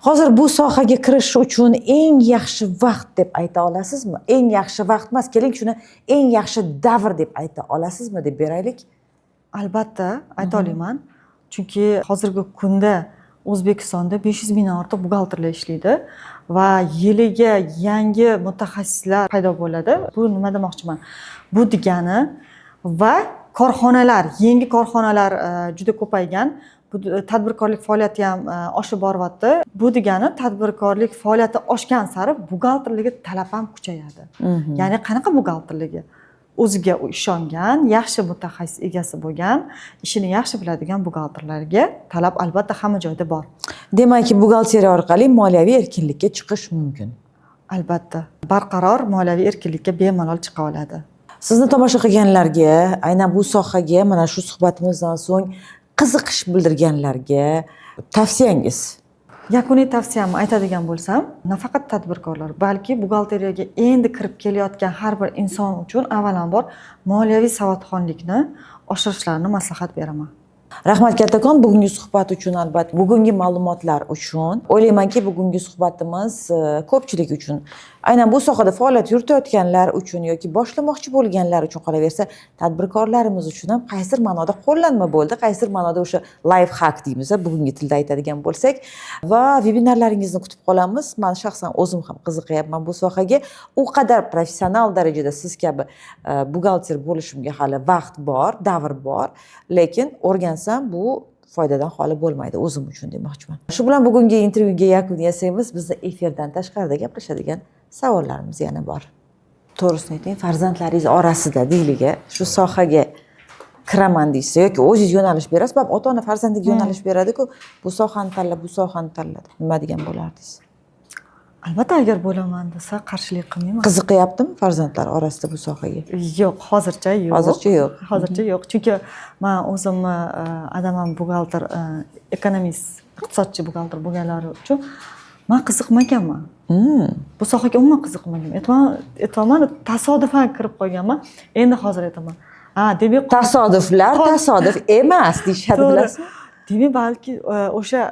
Hozir bu sohaga kirish uchun eng yaxshi vaqt deb ayta olasizmi? Eng yaxshi vaqt emas, keling shuni eng yaxshi davr deb ayta olasizmi deb beraylik? Albatta, ayta olaman. Chunki hozirgi kunda O'zbekistonda 500 mingdan ortiq buxgalterlar ishlaydi va yiliga yangi mutaxassislar paydo bo'ladi. Bu nima demoqchiman? Bu degani va korxonalar, yangi korxonalar juda ko'paygan. Bu tadbirkorlik faoliyati ham oshib boryapti. Bu degani tadbirkorlik faoliyati oshgan sari buxgalterlarga talab ham kuchayadi. Ya'ni qanaqa buxgalterlarga? O'ziga ishongan, yaxshi mutaxassis egasi bo'lgan, ishini yaxshi biladigan buxgalterlarga talab albatta hamma joyda bor. Demakki, buxgalteriya orqali moliyaviy erkinlikka chiqish mumkin. Albatta, barqaror moliyaviy erkinlikka bemalol chiqa oladi. Sizni tomosha qilganlarga, aynan bu sohaga mana shu suhbatimizdan so'ng qiziqish bildirganlarga tavsiyangiz? Yakuniy tavsiyamni aytadigan bo'lsam, nafaqat tadbirkorlar, balki buxgalteriyaga endi kirib kelayotgan har bir inson uchun avvalambor moliyaviy savodxonlikni oshirishlarini maslahat beraman. Rahmat kattakon bugungi suhbat uchun, albatta bugungi ma'lumotlar uchun. O'ylaymanki, bugungi suhbatimiz ko'pchilik uchun, aynan bu sohada faoliyat yuritayotganlar uchun yoki boshlamoqchi bo'lganlar uchun, qolaversa tadbirkorlarimiz uchun ham qaysidir ma'noda qo'llanma bo'ldi, qaysidir ma'noda o'sha life hack deymiz, bugungi tilda aytadigan bo'lsak, va vebinarlaringizni kutib qolamiz. Men shaxsan o'zim ham qiziqyapman bu sohaga. U qadar professional darajada siz kabi buxgalter bo'lishimga hali vaqt bor, davr bor, lekin o'rgansam bu foydadan xoli bo'lmaydi o'zim uchun demoqchiman. Shu bilan bugungi intervyuga yakun yasaymiz. Bizni efirdan tashqarida gaplashadigan savollarimiz yana bor. To'g'risini ayting, farzandlaringiz orasida deyliga shu sohaga kiraman deysa yoki o'zingiz yo'nalish berasiz, bab ota-ona farzandiga yo'nalish beradi-ku, bu sohani tanla, bu sohani tanladi. Nima degan bo'lardingiz? Albatta, agar bo'laman desa qarshilik qilmayman. Qiziqyaptimi farzandlar orasida bu sohaga? Yo'q, hozircha yo'q. Hozircha yo'q. Hozircha yo'q. Chunki men o'zimni adamam buxgalter, ekonomist, iqtisodchi buxgalter bo'lganlari uchun men qiziqmaganman. Bu sohaga umuman qiziqmaganman. Aytmaman, tasodifan kirib qolganman. Endi hozir aytaman. Demak, Tasodiflar tasodif emas deyishadi, bilasizmi? Demak, balki o'sha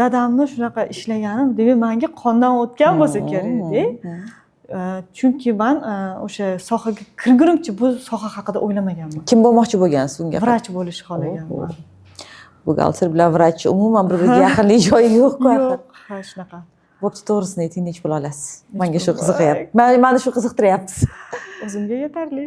dadamni shunaqa ishlaganim, demak, menga qondan o'tgan bo'lsa kerak-da. Chunki men o'sha sohaga kirgunimcha bu soha haqida o'ylamaganman. Kim bo'lmoqchi bo'lgansiz bunga? Vrach bo'lishni xohlaganman. Buxgalter bilan vrach umuman bir-biriga yaqinlik joyi yo'q-ku. Yo'q, ha shunaqa. Bo'pti, to'g'risini ayting, nech pul olasiz? Menga shu qiziqyapti. Meni shu qiziqtiryapti. O'zimga yetarli.